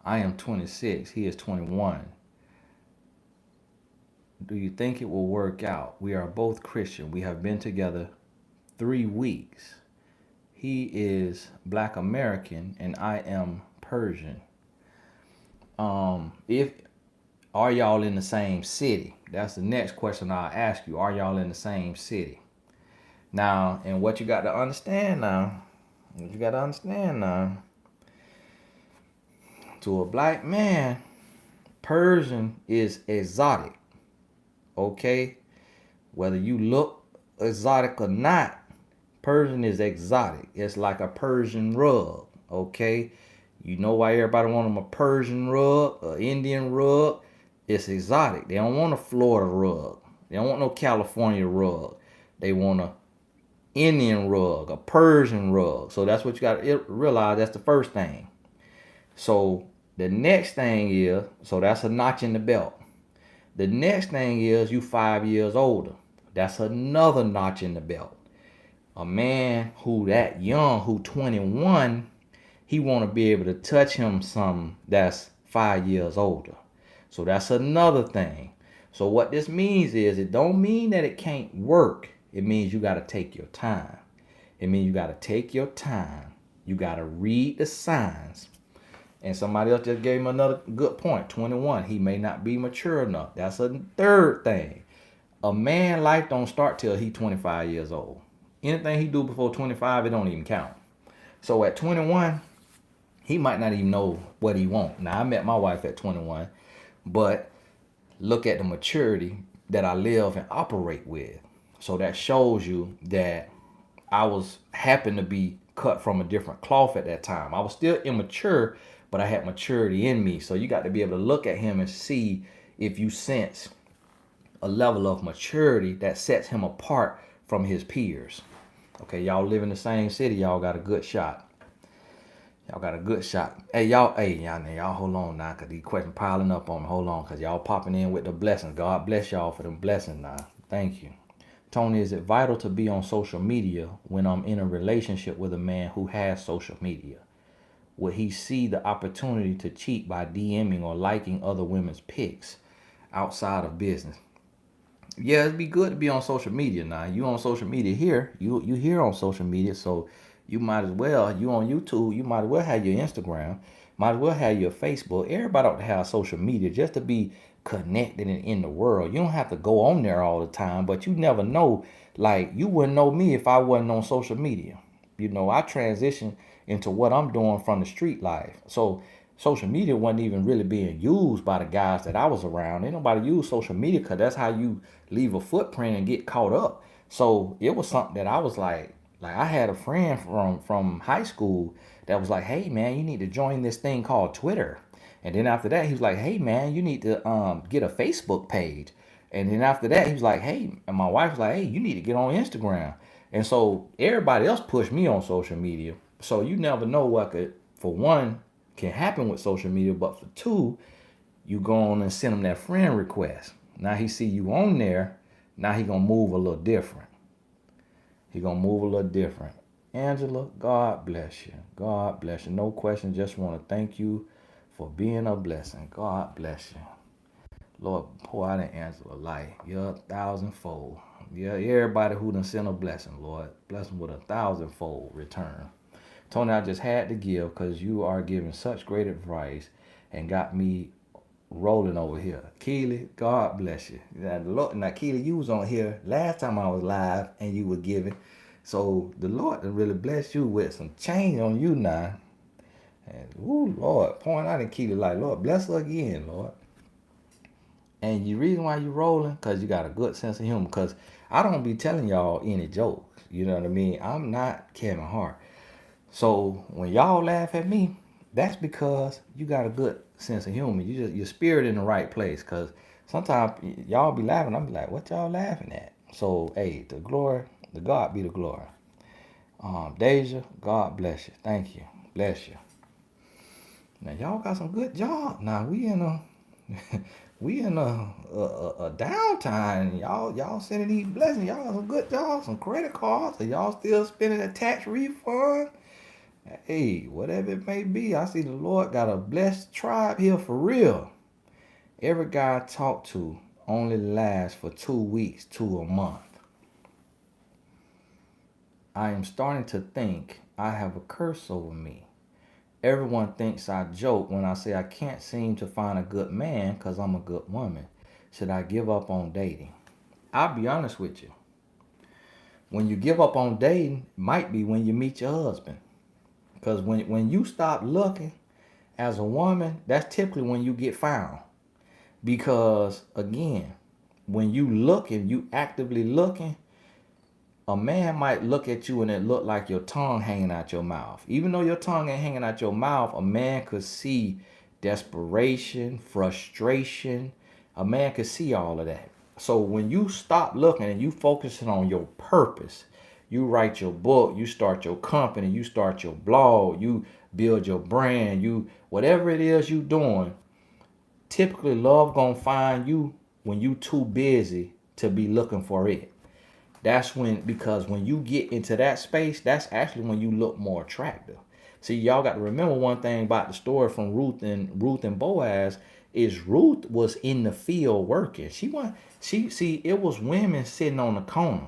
I am 26. He is 21. Do you think it will work out? We are both Christian. We have been together 3 weeks. He is Black American and I am Persian. If Are y'all in the same city? That's the next question I'll ask you. Are y'all in the same city? Now, and what you got to understand now, to a black man, Persian is exotic. Okay? Whether you look exotic or not, Persian is exotic. It's like a Persian rug. Okay? You know why everybody want them a Persian rug, an Indian rug? It's exotic. They don't want a Florida rug. They don't want no California rug. They want a Indian rug, a Persian rug. So that's what you got to realize. That's the first thing. So the next thing is, so that's a notch in the belt. The next thing is you 5 years older. That's another notch in the belt. A man who that young, who 21, he want to be able to touch him some that's 5 years older. So that's another thing. So what this means is, it don't mean that it can't work. It means you got to take your time. It means you got to take your time. You got to read the signs. And somebody else just gave him another good point. 21, he may not be mature enough. That's a third thing. A man life don't start till he 25 years old. Anything he do before 25, it don't even count. So at 21, he might not even know what he want. Now, I met my wife at 21, but look at the maturity that I live and operate with. So that shows you that I was happened to be cut from a different cloth at that time. I was still immature, but I had maturity in me. So you got to be able to look at him and see if you sense a level of maturity that sets him apart from his peers. Okay, y'all live in the same city. Y'all got a good shot. Y'all got a good shot. Y'all hold on now, because these questions piling up on me. Hold on, because y'all popping in with the blessings. God bless y'all for them blessings now. Thank you. Tony, is it vital to be on social media when I'm in a relationship with a man who has social media? Would he see the opportunity to cheat by DMing or liking other women's pics outside of business? Yeah, it'd be good to be on social media now. You on social media here. You here on social media, so you might as well. You on YouTube. You might as well have your Instagram. Might as well have your Facebook. Everybody ought to have social media just to be connected and in the world. You don't have to go on there all the time, but you never know. Like, you wouldn't know me if I wasn't on social media. I transitioned into what I'm doing from the street life. So social media wasn't even really being used by the guys that I was around. Ain't nobody use social media, because that's how you leave a footprint and get caught up. So it was something that I was like I had a friend from high school that was like, hey man, you need to join this thing called Twitter. And then after that, he was like, hey man, you need to get a Facebook page. And then after that, he was like, hey, and my wife was like, hey, you need to get on Instagram. And so everybody else pushed me on social media. So you never know what could, for one, can happen with social media, but for two, you go on and send him that friend request. Now he see you on there. Now he gonna move a little different. He gonna move a little different. Angela, God bless you. God bless you. No question. Just want to thank you for being a blessing. God bless you. Lord, pour out in Angela life. You're 1,000-fold. Yeah, everybody who done sent a blessing, Lord, bless them with 1,000-fold return. Tony, I just had to give because you are giving such great advice and got me rolling over here. Keely, God bless you. Now, Keely, you was on here last time I was live and you were giving. So the Lord really blessed you with some change on you now. And, Lord, point out in Keely like, Lord, bless her again, Lord. And the reason why you rolling, because you got a good sense of humor. Because I don't be telling y'all any jokes. You know what I mean? I'm not Kevin Hart. So when y'all laugh at me, that's because you got a good sense of humor. You just your spirit in the right place. Cause sometimes y'all be laughing, I'm be like, what y'all laughing at? So hey, the God be the glory. Deja, God bless you. Thank you. Bless you. Now y'all got some good job. Now we in a We in a downtime. Y'all sending these blessings. Y'all some good jobs, some credit cards, and y'all still spending a tax refund. Hey, whatever it may be, I see the Lord got a blessed tribe here for real. Every guy I talk to only lasts for 2 weeks to a month. I am starting to think I have a curse over me. Everyone thinks I joke when I say I can't seem to find a good man because I'm a good woman. Should I give up on dating? I'll be honest with you. When you give up on dating, might be when you meet your husband. Because when you stop looking as a woman, that's typically when you get found. Because again, when you looking, you actively looking, a man might look at you and it look like your tongue hanging out your mouth. Even though your tongue ain't hanging out your mouth, a man could see desperation, frustration. A man could see all of that. So when you stop looking and you focusing on your purpose, you write your book, you start your company, you start your blog, you build your brand, you whatever it is you doing, typically love gonna find you when you too busy to be looking for it. That's when, because when you get into that space, that's actually when you look more attractive. See, y'all got to remember one thing about the story from Ruth and Boaz is Ruth was in the field working. She see it was women sitting on the corner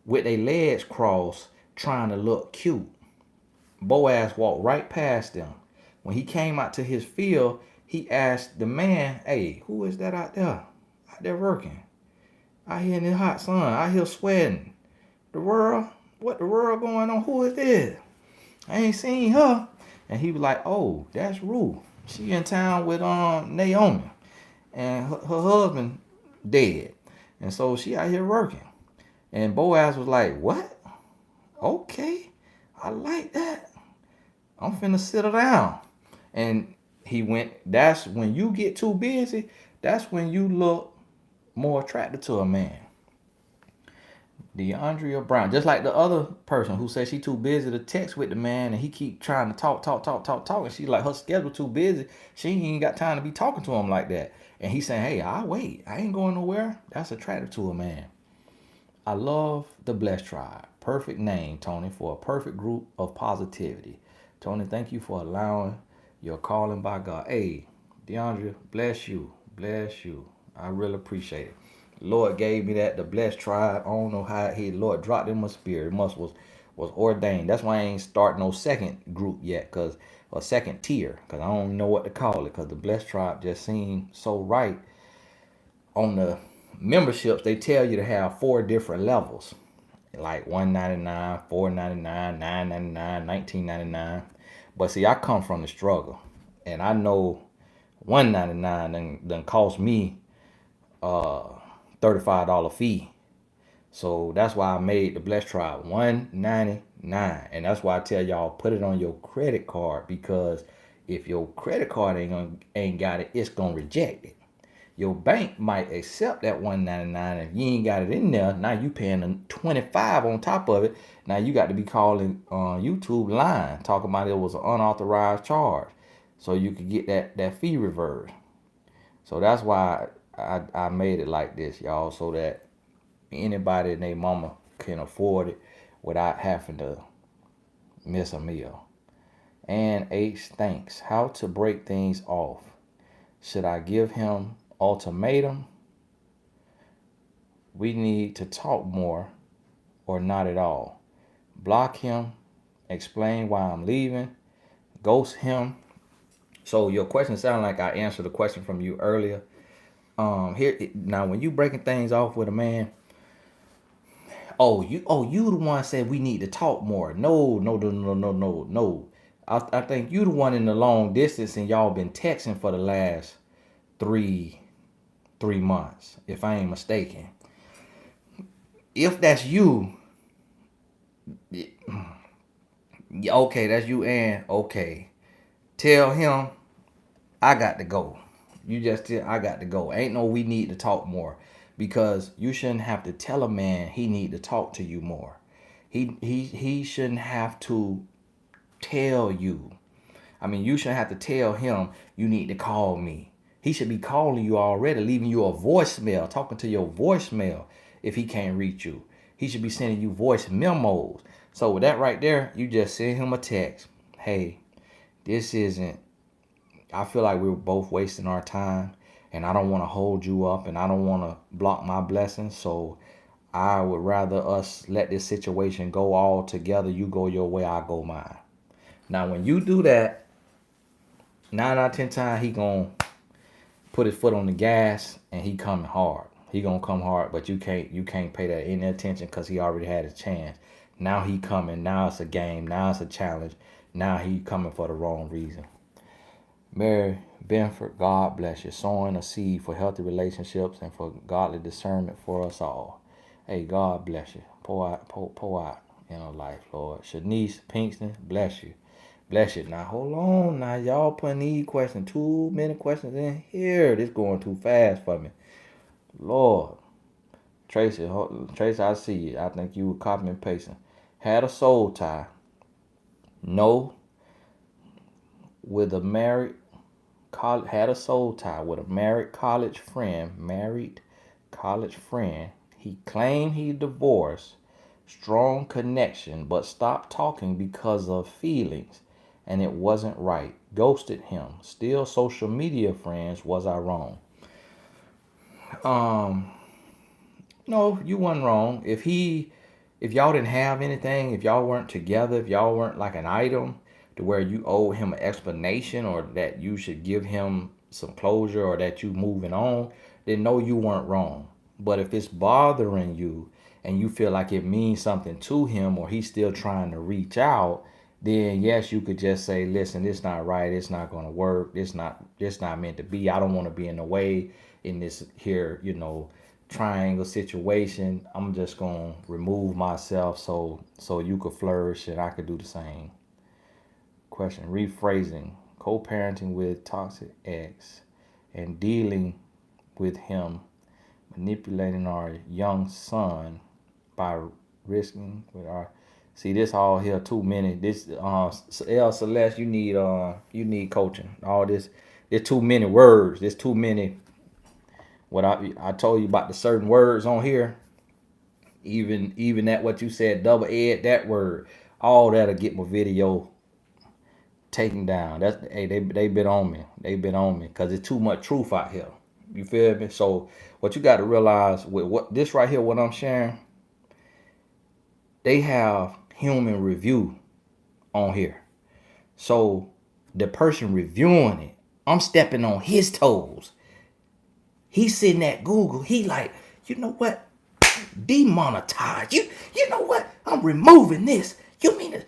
with their legs crossed trying to look cute. Boaz walked right past them. When he came out to his field, he asked the man, "Hey, who is that out there? Out there working? Out here in the hot sun, out here sweating. The world? What the world going on? Who is this? I ain't seen her." And he was like, "Oh, that's Ruth. She in town with Naomi. And her husband dead. And so she out here working." And Boaz was like, "What? Okay. I like that. I'm finna sit her down." And he went, that's when you get too busy, that's when you look more attractive to a man. DeAndrea Brown, just like the other person who said she too busy to text with the man, and he keep trying to talk, and she like her schedule too busy. She ain't got time to be talking to him like that. And he's saying, "Hey, I'll wait. I ain't going nowhere." That's attractive to a man. I love the Blessed Tribe. Perfect name, Tony, for a perfect group of positivity. Tony, thank you for allowing your calling by God. Hey, DeAndre, bless you. Bless you. I really appreciate it. Lord gave me that, the Blessed Tribe. I don't know how he, Lord dropped in my spirit. It was ordained. That's why I ain't starting no second group yet, cause a second tier, cause I don't know what to call it, cause the Blessed Tribe just seemed so right. On the memberships, they tell you to have four different levels, like 199, 499, 999, 1999. But see, I come from the struggle, and I know 199 done cost me $35 fee. So that's why I made the Blessed Tribe 199, and that's why I tell y'all put it on your credit card, because if your credit card ain't got it, it's gonna reject it. Your bank might accept that 199. If you ain't got it in there, now you paying a 25 on top of it. Now you got to be calling YouTube line talking about it was an unauthorized charge, so you could get that fee reversed. So that's why I made it like this, y'all, so that anybody and their mama can afford it without having to miss a meal. And H thanks. How to break things off. Should I give him ultimatum? We need to talk more or not at all. Block him. Explain why I'm leaving. Ghost him. So your question sounded like I answered the question from you earlier. Here now, when you breaking things off with a man, you the one said we need to talk more. No. I think you the one in the long distance, and y'all been texting for the last three months, if I ain't mistaken. If that's you, okay, that's you, and okay, tell him I got to go. You just tell I got to go. Ain't no we need to talk more, because you shouldn't have to tell a man he need to talk to you more. He shouldn't have to tell you. I mean, you shouldn't have to tell him you need to call me. He should be calling you already, leaving you a voicemail, talking to your voicemail if he can't reach you. He should be sending you voice memos. So with that right there, you just send him a text. Hey, this isn't, I feel like we're both wasting our time, and I don't want to hold you up, and I don't want to block my blessings. So I would rather us let this situation go all together. You go your way, I go mine. Now, when you do that, 9 out of 10 times he gonna put his foot on the gas and he coming hard. He gonna come hard, but you can't pay that any attention because he already had his chance. Now he coming. Now it's a game. Now it's a challenge. Now he coming for the wrong reason. Mary Benford, God bless you. Sowing a seed for healthy relationships and for godly discernment for us all. Hey, God bless you. Pour out in her life, Lord. Shanice Pinkston, bless you. Bless you. Now, hold on. Now, y'all putting these questions, too many questions in here. This going too fast for me. Lord. Tracy, I see you. I think you were copying and pasting. Had a soul tie. No. With a married had a soul tie with a married college friend. He claimed he divorced. Strong connection, but stopped talking because of feelings, and it wasn't right. Ghosted him. Still social media friends. Was I wrong? Um, no, you wasn't wrong. If y'all didn't have anything, if y'all weren't together, if y'all weren't like an item to where you owe him an explanation or that you should give him some closure or that you moving on, then no, you weren't wrong. But if it's bothering you and you feel like it means something to him or he's still trying to reach out, then yes, you could just say, listen, it's not right, it's not gonna work, it's not meant to be. I don't want to be in the way in this here, triangle situation. I'm just gonna remove myself so you could flourish and I could do the same. Question: rephrasing, co-parenting with toxic ex, and dealing with him manipulating our young son by risking with our. See this all here too many. This L Celeste, you need coaching. All this, there's too many words. There's too many. What I told you about the certain words on here, even that what you said, double ed, that word, all that'll get my video taken down. That's hey, they been on me. They been on me because it's too much truth out here. You feel me? So what you got to realize with what this right here, what I'm sharing, they have human review on here. So the person reviewing it, I'm stepping on his toes. He's sitting at Google. He like, you know what? Demonetize. You know what? I'm removing this. You mean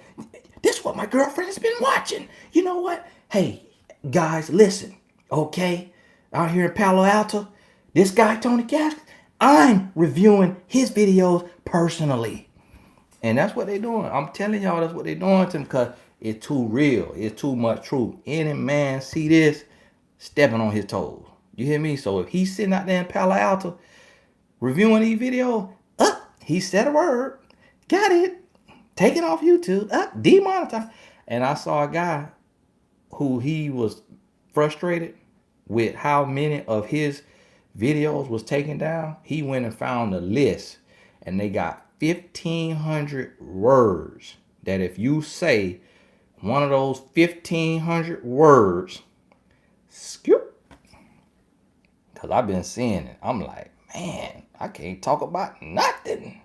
this is what my girlfriend has been watching. You know what? Hey, guys, listen. Okay? Out here in Palo Alto, this guy, Tony Gaskins, I'm reviewing his videos personally. And that's what they're doing. I'm telling y'all that's what they're doing to him because it's too real. It's too much truth. Any man see this, stepping on his toes. You hear me? So if he's sitting out there in Palo Alto reviewing these videos, he said a word, got it, taken off YouTube, demonetized. And I saw a guy who he was frustrated with how many of his videos was taken down. He went and found a list, and they got 1,500 words that if you say one of those 1,500 words, skip. Because I've been seeing it. I'm like, man, I can't talk about nothing.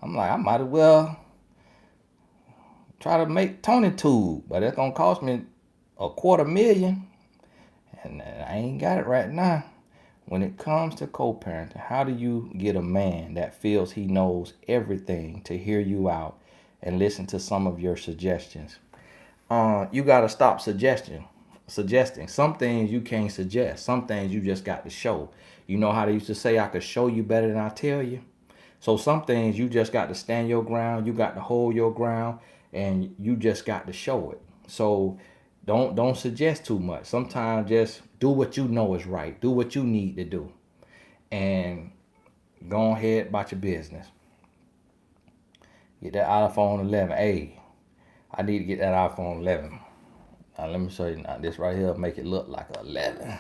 I'm like, I might as well try to make Tony Tube, but it's going to cost me $250,000. And I ain't got it right now. When it comes to co-parenting, how do you get a man that feels he knows everything to hear you out and listen to some of your suggestions? You got to stop suggesting. Some things you can't suggest. Some things you just got to show. You know how they used to say, I could show you better than I tell you? So some things you just got to stand your ground. You got to hold your ground, and you just got to show it. So don't suggest too much. Sometimes just do what you know is right. Do what you need to do. And go ahead about your business. Get that iPhone 11. Hey, I need to get that iPhone 11. Now let me show you now. This right here make it look like an 11.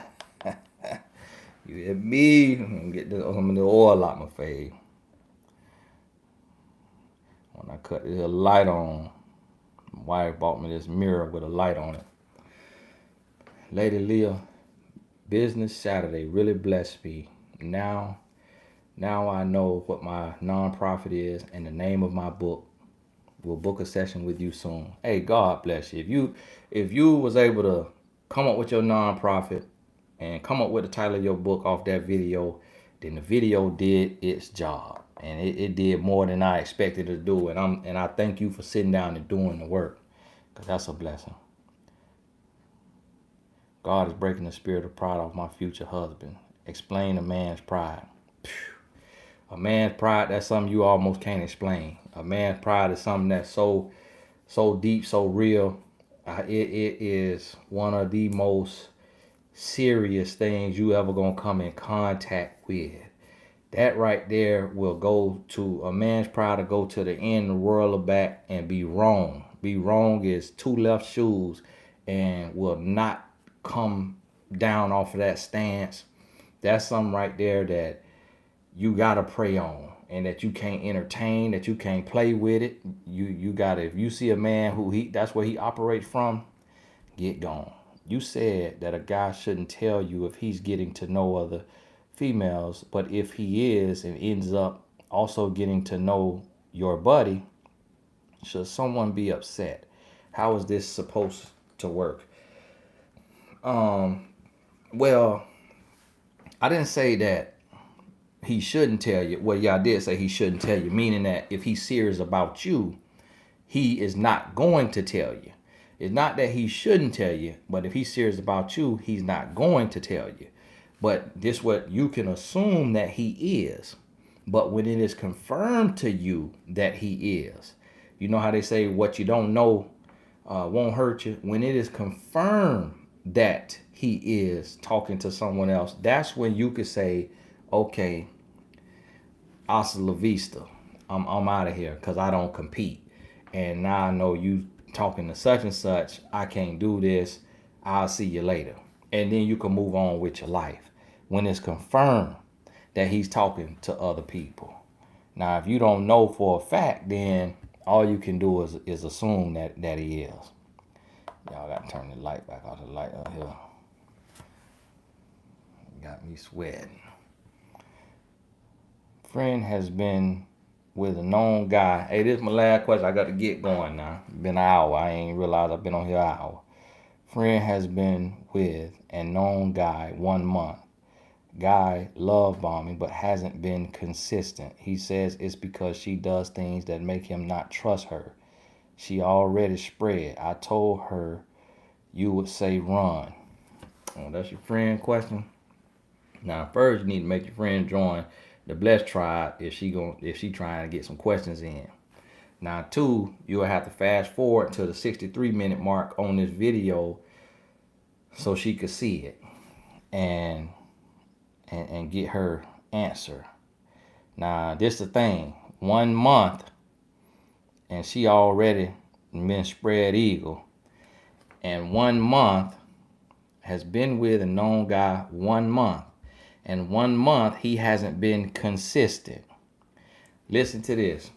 You hit me. I'm gonna get some of the oil out my face. When I cut this light on, my wife bought me this mirror with a light on it. Lady Leah, Business Saturday really blessed me. Now, now I know what my nonprofit is and the name of my book. We'll book a session with you soon. Hey, God bless you. If you was able to come up with your nonprofit and come up with the title of your book off that video, then the video did its job. And it did more than I expected it to do. And I thank you for sitting down and doing the work. Because that's a blessing. God is breaking the spirit of pride off my future husband. Explain a man's pride. A man's pride, that's something you almost can't explain. A man's pride is something that's so deep, so real. It is one of the most serious things you ever gonna come in contact with. That right there will go to a man's pride to go to the end of the world or back and be wrong. Be wrong is two left shoes and will not come down off of that stance. That's something right there that you gotta pray on and that you can't entertain, that you can't play with it. You gotta, if you see a man who that's where he operates from, get gone. You said that a guy shouldn't tell you if he's getting to know other females, but if he is and ends up also getting to know your buddy, should someone be upset? How is this supposed to work? Well, I didn't say that he shouldn't tell you. Well, yeah, I did say he shouldn't tell you, meaning that if he's serious about you, he is not going to tell you. It's not that he shouldn't tell you, but if he's serious about you, he's not going to tell you. But this what you can assume that he is. But when it is confirmed to you that he is, you know how they say what you don't know won't hurt you. When it is confirmed that he is talking to someone else, that's when you could say, okay, hasta la vista. I'm out of here because I don't compete. And now I know you talking to such and such. I can't do this. I'll see you later. And then you can move on with your life. When it's confirmed that he's talking to other people. Now, if you don't know for a fact, then all you can do is assume that he is. Y'all got to turn the light back off. The light up here got me sweating. Friend has been with a known guy. Hey, this is my last question. I got to get going now. Been an hour. I ain't realized I've been on here an hour. Friend has been with a known guy 1 month. Guy love bombing but hasn't been consistent. He says it's because she does things that make him not trust her. She already spread. I told her you would say run. Oh, that's your friend question. Now first you need to make your friend join the blessed tribe if she trying to get some questions in. Now two, you'll have to fast forward to the 63-minute mark on this video so she could see it and get her answer. Now this the thing, 1 month and she already been spread eagle, and 1 month has been with a known guy 1 month, and 1 month he hasn't been consistent. Listen to this.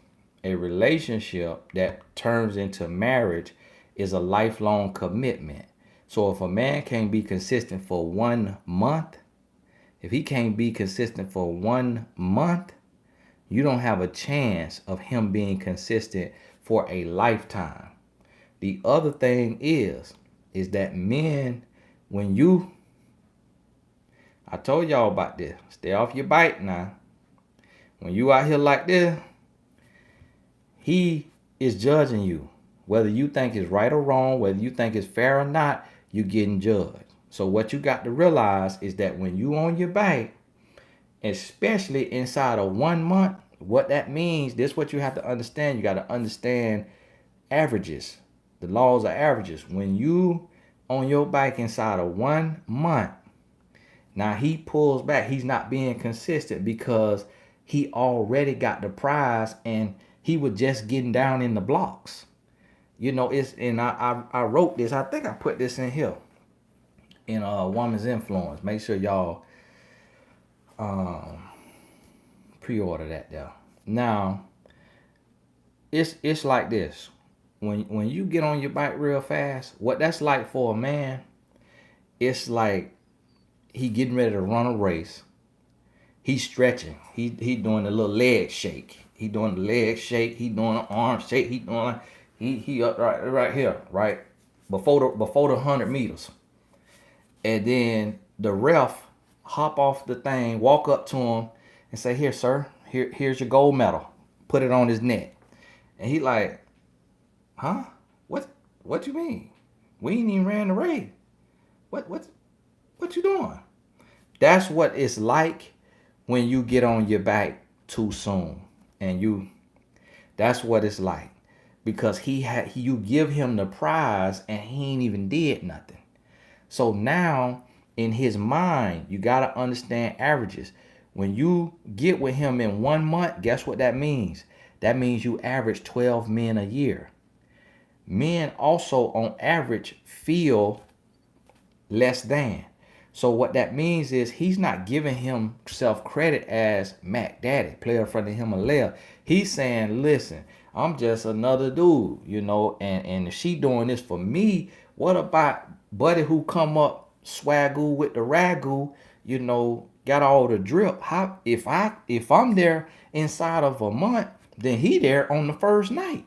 A relationship that turns into marriage is a lifelong commitment. So if a man can't be consistent for 1 month, if he can't be consistent for 1 month, you don't have a chance of him being consistent for a lifetime. The other thing is that men, I told y'all about this. Stay off your bike now. When you out here like this, he is judging you. Whether you think it's right or wrong, whether you think it's fair or not, you're getting judged. So what you got to realize is that when you on your bike, especially inside of 1 month, what that means, this is what you have to understand. You got to understand averages, the laws of averages. When you on your bike inside of 1 month, now he pulls back. He's not being consistent because he already got the prize and he was just getting down in the blocks. You know, I wrote this. I think I put this in here in Woman's Influence. Make sure y'all Um, pre-order that there. Now, it's like this. When you get on your bike real fast, what that's like for a man, it's like he getting ready to run a race. He's stretching. He doing the little leg shake. He doing the leg shake. He doing the arm shake. He doing like he up right here, right before the 100 meters, and then the ref hop off the thing, walk up to him, and say, "Here, sir. Here's your gold medal." Put it on his neck, and he like, "Huh? What? What you mean? We ain't even ran the race. What you doing?" That's what it's like when you get on your back too soon, and that's what it's like because you give him the prize and he ain't even did nothing. So now in his mind, you got to understand averages. When you get with him in 1 month, guess what that means? That means you average 12 men a year. Men also on average feel less than. So what that means is he's not giving himself credit as Mac Daddy, player from the Himalaya. He's saying, listen, I'm just another dude, and if she doing this for me, what about buddy who come up swagoo with the ragu, got all the drip? How if I'm there inside of a month, then he there on the first night.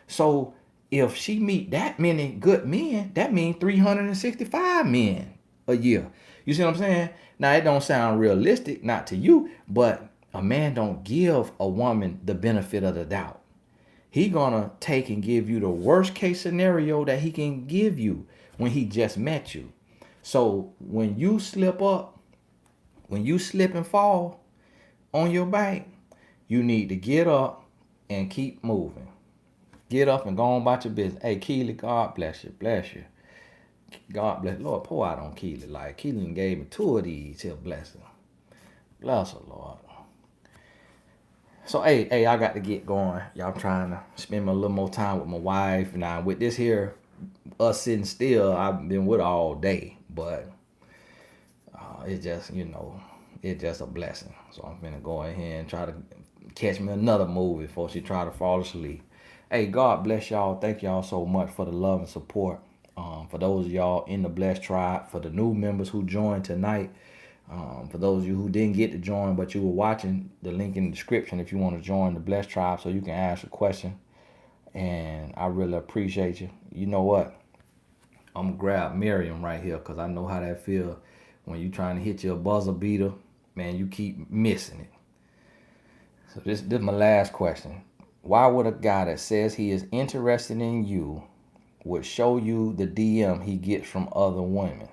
So if she meet that many good men, that means 365 men a year. You see what I'm saying? Now it don't sound realistic, not to you, but a man don't give a woman the benefit of the doubt. He gonna take and give you the worst case scenario that he can give you when he just met you. So when you slip up, when you slip and fall on your bike, you need to get up and keep moving. Get up and go on about your business. Hey, Keely, God bless you. Bless you. God bless. Lord, pour out on Keely. Like, Keely gave me 2 of these here blessings. Bless her, Lord. So, hey, I got to get going. Y'all trying to spend a little more time with my wife. Now, with this here, us sitting still, I've been with her all day. But it's just, it's just a blessing. So, I'm going to go ahead and try to catch me another movie before she try to fall asleep. Hey, God bless y'all. Thank y'all so much for the love and support. For those of y'all in the Blessed Tribe, for the new members who joined tonight, for those of you who didn't get to join but you were watching, the link in the description if you want to join the Blessed Tribe so you can ask a question. And I really appreciate you. You know what? I'm going to grab Miriam right here because I know how that feels when you trying to hit your buzzer beater. Man, you keep missing it. So this is my last question. Why would a guy that says he is interested in you would show you the DM he gets from other women?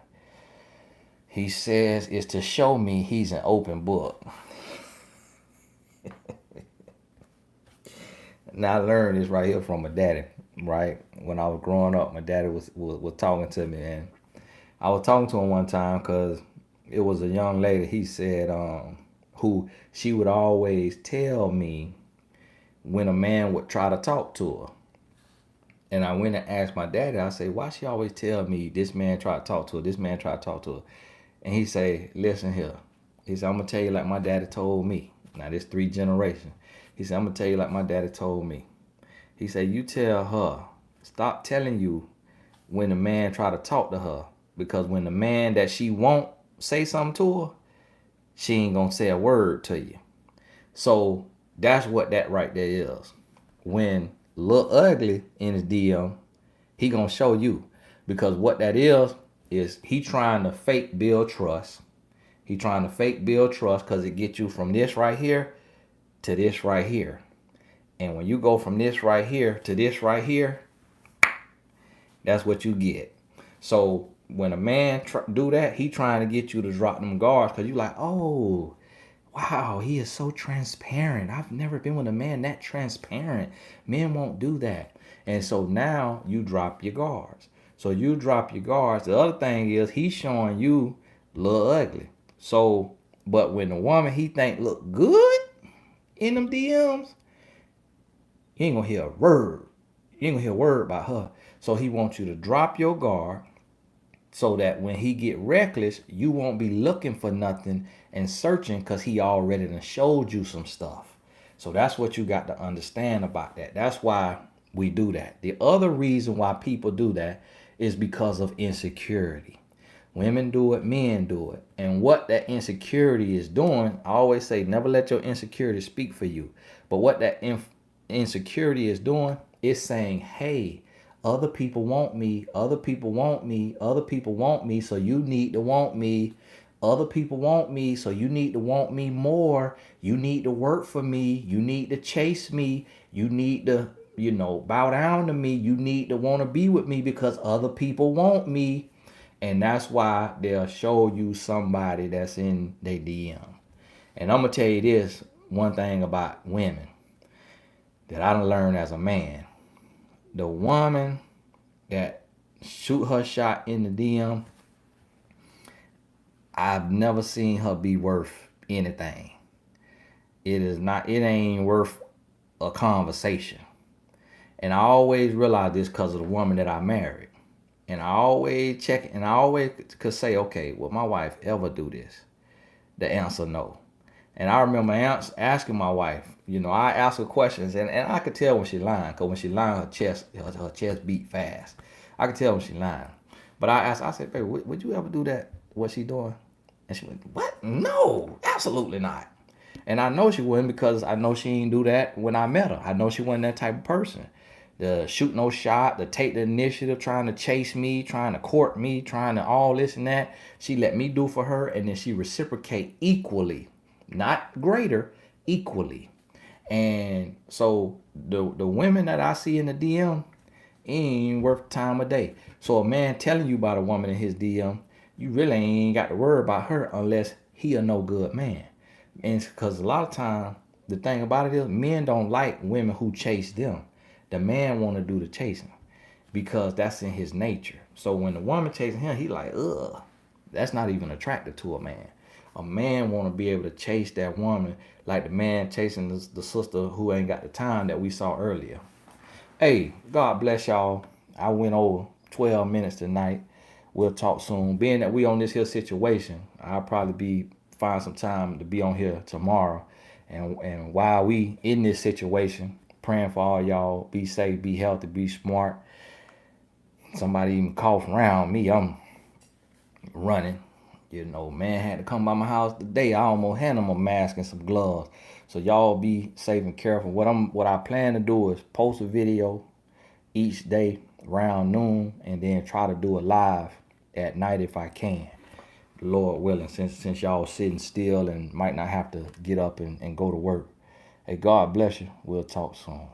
He says it's to show me he's an open book. Now I learned this right here from my daddy, right? When I was growing up, my daddy was talking to me, and I was talking to him one time because it was a young lady. He said who she would always tell me when a man would try to talk to her. And I went and asked my daddy, I say, why she always tell me this man try to talk to her, this man try to talk to her? And he say, listen here. He said, I'm going to tell you like my daddy told me. Now, this 3 generations. He said, I'm going to tell you like my daddy told me. He said, you tell her, stop telling you when the man try to talk to her. Because when the man that she won't say something to her, she ain't going to say a word to you. So that's what that right there is. When Lil Ugly in his DM, he gonna show you. Because what that is he trying to fake build trust. He trying to fake build trust because it gets you from this right here to this right here. And when you go from this right here to this right here, that's what you get. So when a man do that, he trying to get you to drop them guards because you like, oh, wow, he is so transparent. I've never been with a man that transparent. Men won't do that. And so now you drop your guards. So you drop your guards. The other thing is he's showing you Lil Ugly. So, but when the woman he think look good in them DMs, you ain't gonna hear a word. You ain't gonna hear a word about her. So he wants you to drop your guard so that when he get reckless, you won't be looking for nothing and searching, because he already done showed you some stuff. So that's what you got to understand about that. That's why we do that. The other reason why people do that is because of insecurity. Women do it, men do it. And what that insecurity is doing, I always say, never let your insecurity speak for you. But what that insecurity is doing is saying, hey, other people want me, other people want me, other people want me, so you need to want me. Other people want me, so you need to want me more. You need to work for me. You need to chase me. You need to, bow down to me. You need to want to be with me because other people want me. And that's why they'll show you somebody that's in their DM. And I'm going to tell you this one thing about women that I done learned as a man. The woman that shoot her shot in the DM, I've never seen her be worth anything. It ain't worth a conversation. And I always realize this because of the woman that I married. And I always check it, and I always could say, okay, will my wife ever do this? The answer, no. And I remember asking my wife, I ask her questions, and I could tell when she lying, because when she lying, her chest beat fast. I could tell when she lying. But I said, baby, would you ever do that, what she doing? And she went, what? No, absolutely not. And I know she wouldn't, because I know she didn't do that when I met her. I know she wasn't that type of person. To shoot no shot, to take the initiative, trying to chase me, trying to court me, trying to all this and that. She let me do for her, and then she reciprocate equally. Not greater, equally. And so the women that I see in the DM ain't worth time of day. So a man telling you about a woman in his DM, you really ain't got to worry about her unless he a no good man. And because a lot of time, the thing about it is, men don't like women who chase them. The man want to do the chasing because that's in his nature. So when the woman chasing him, he like, ugh, that's not even attractive to a man. A man want to be able to chase that woman like the man chasing the sister who ain't got the time that we saw earlier. Hey, God bless y'all. I went over 12 minutes tonight. We'll talk soon. Being that we on this here situation, I'll probably find some time to be on here tomorrow. And while we in this situation, praying for all y'all, be safe, be healthy, be smart. Somebody even coughed around me, I'm running. Man had to come by my house today. I almost had him a mask and some gloves. So y'all be safe and careful. What I plan to do is post a video each day around noon, and then try to do it live at night if I can. Lord willing, since y'all sitting still and might not have to get up and go to work. Hey, God bless you. We'll talk soon.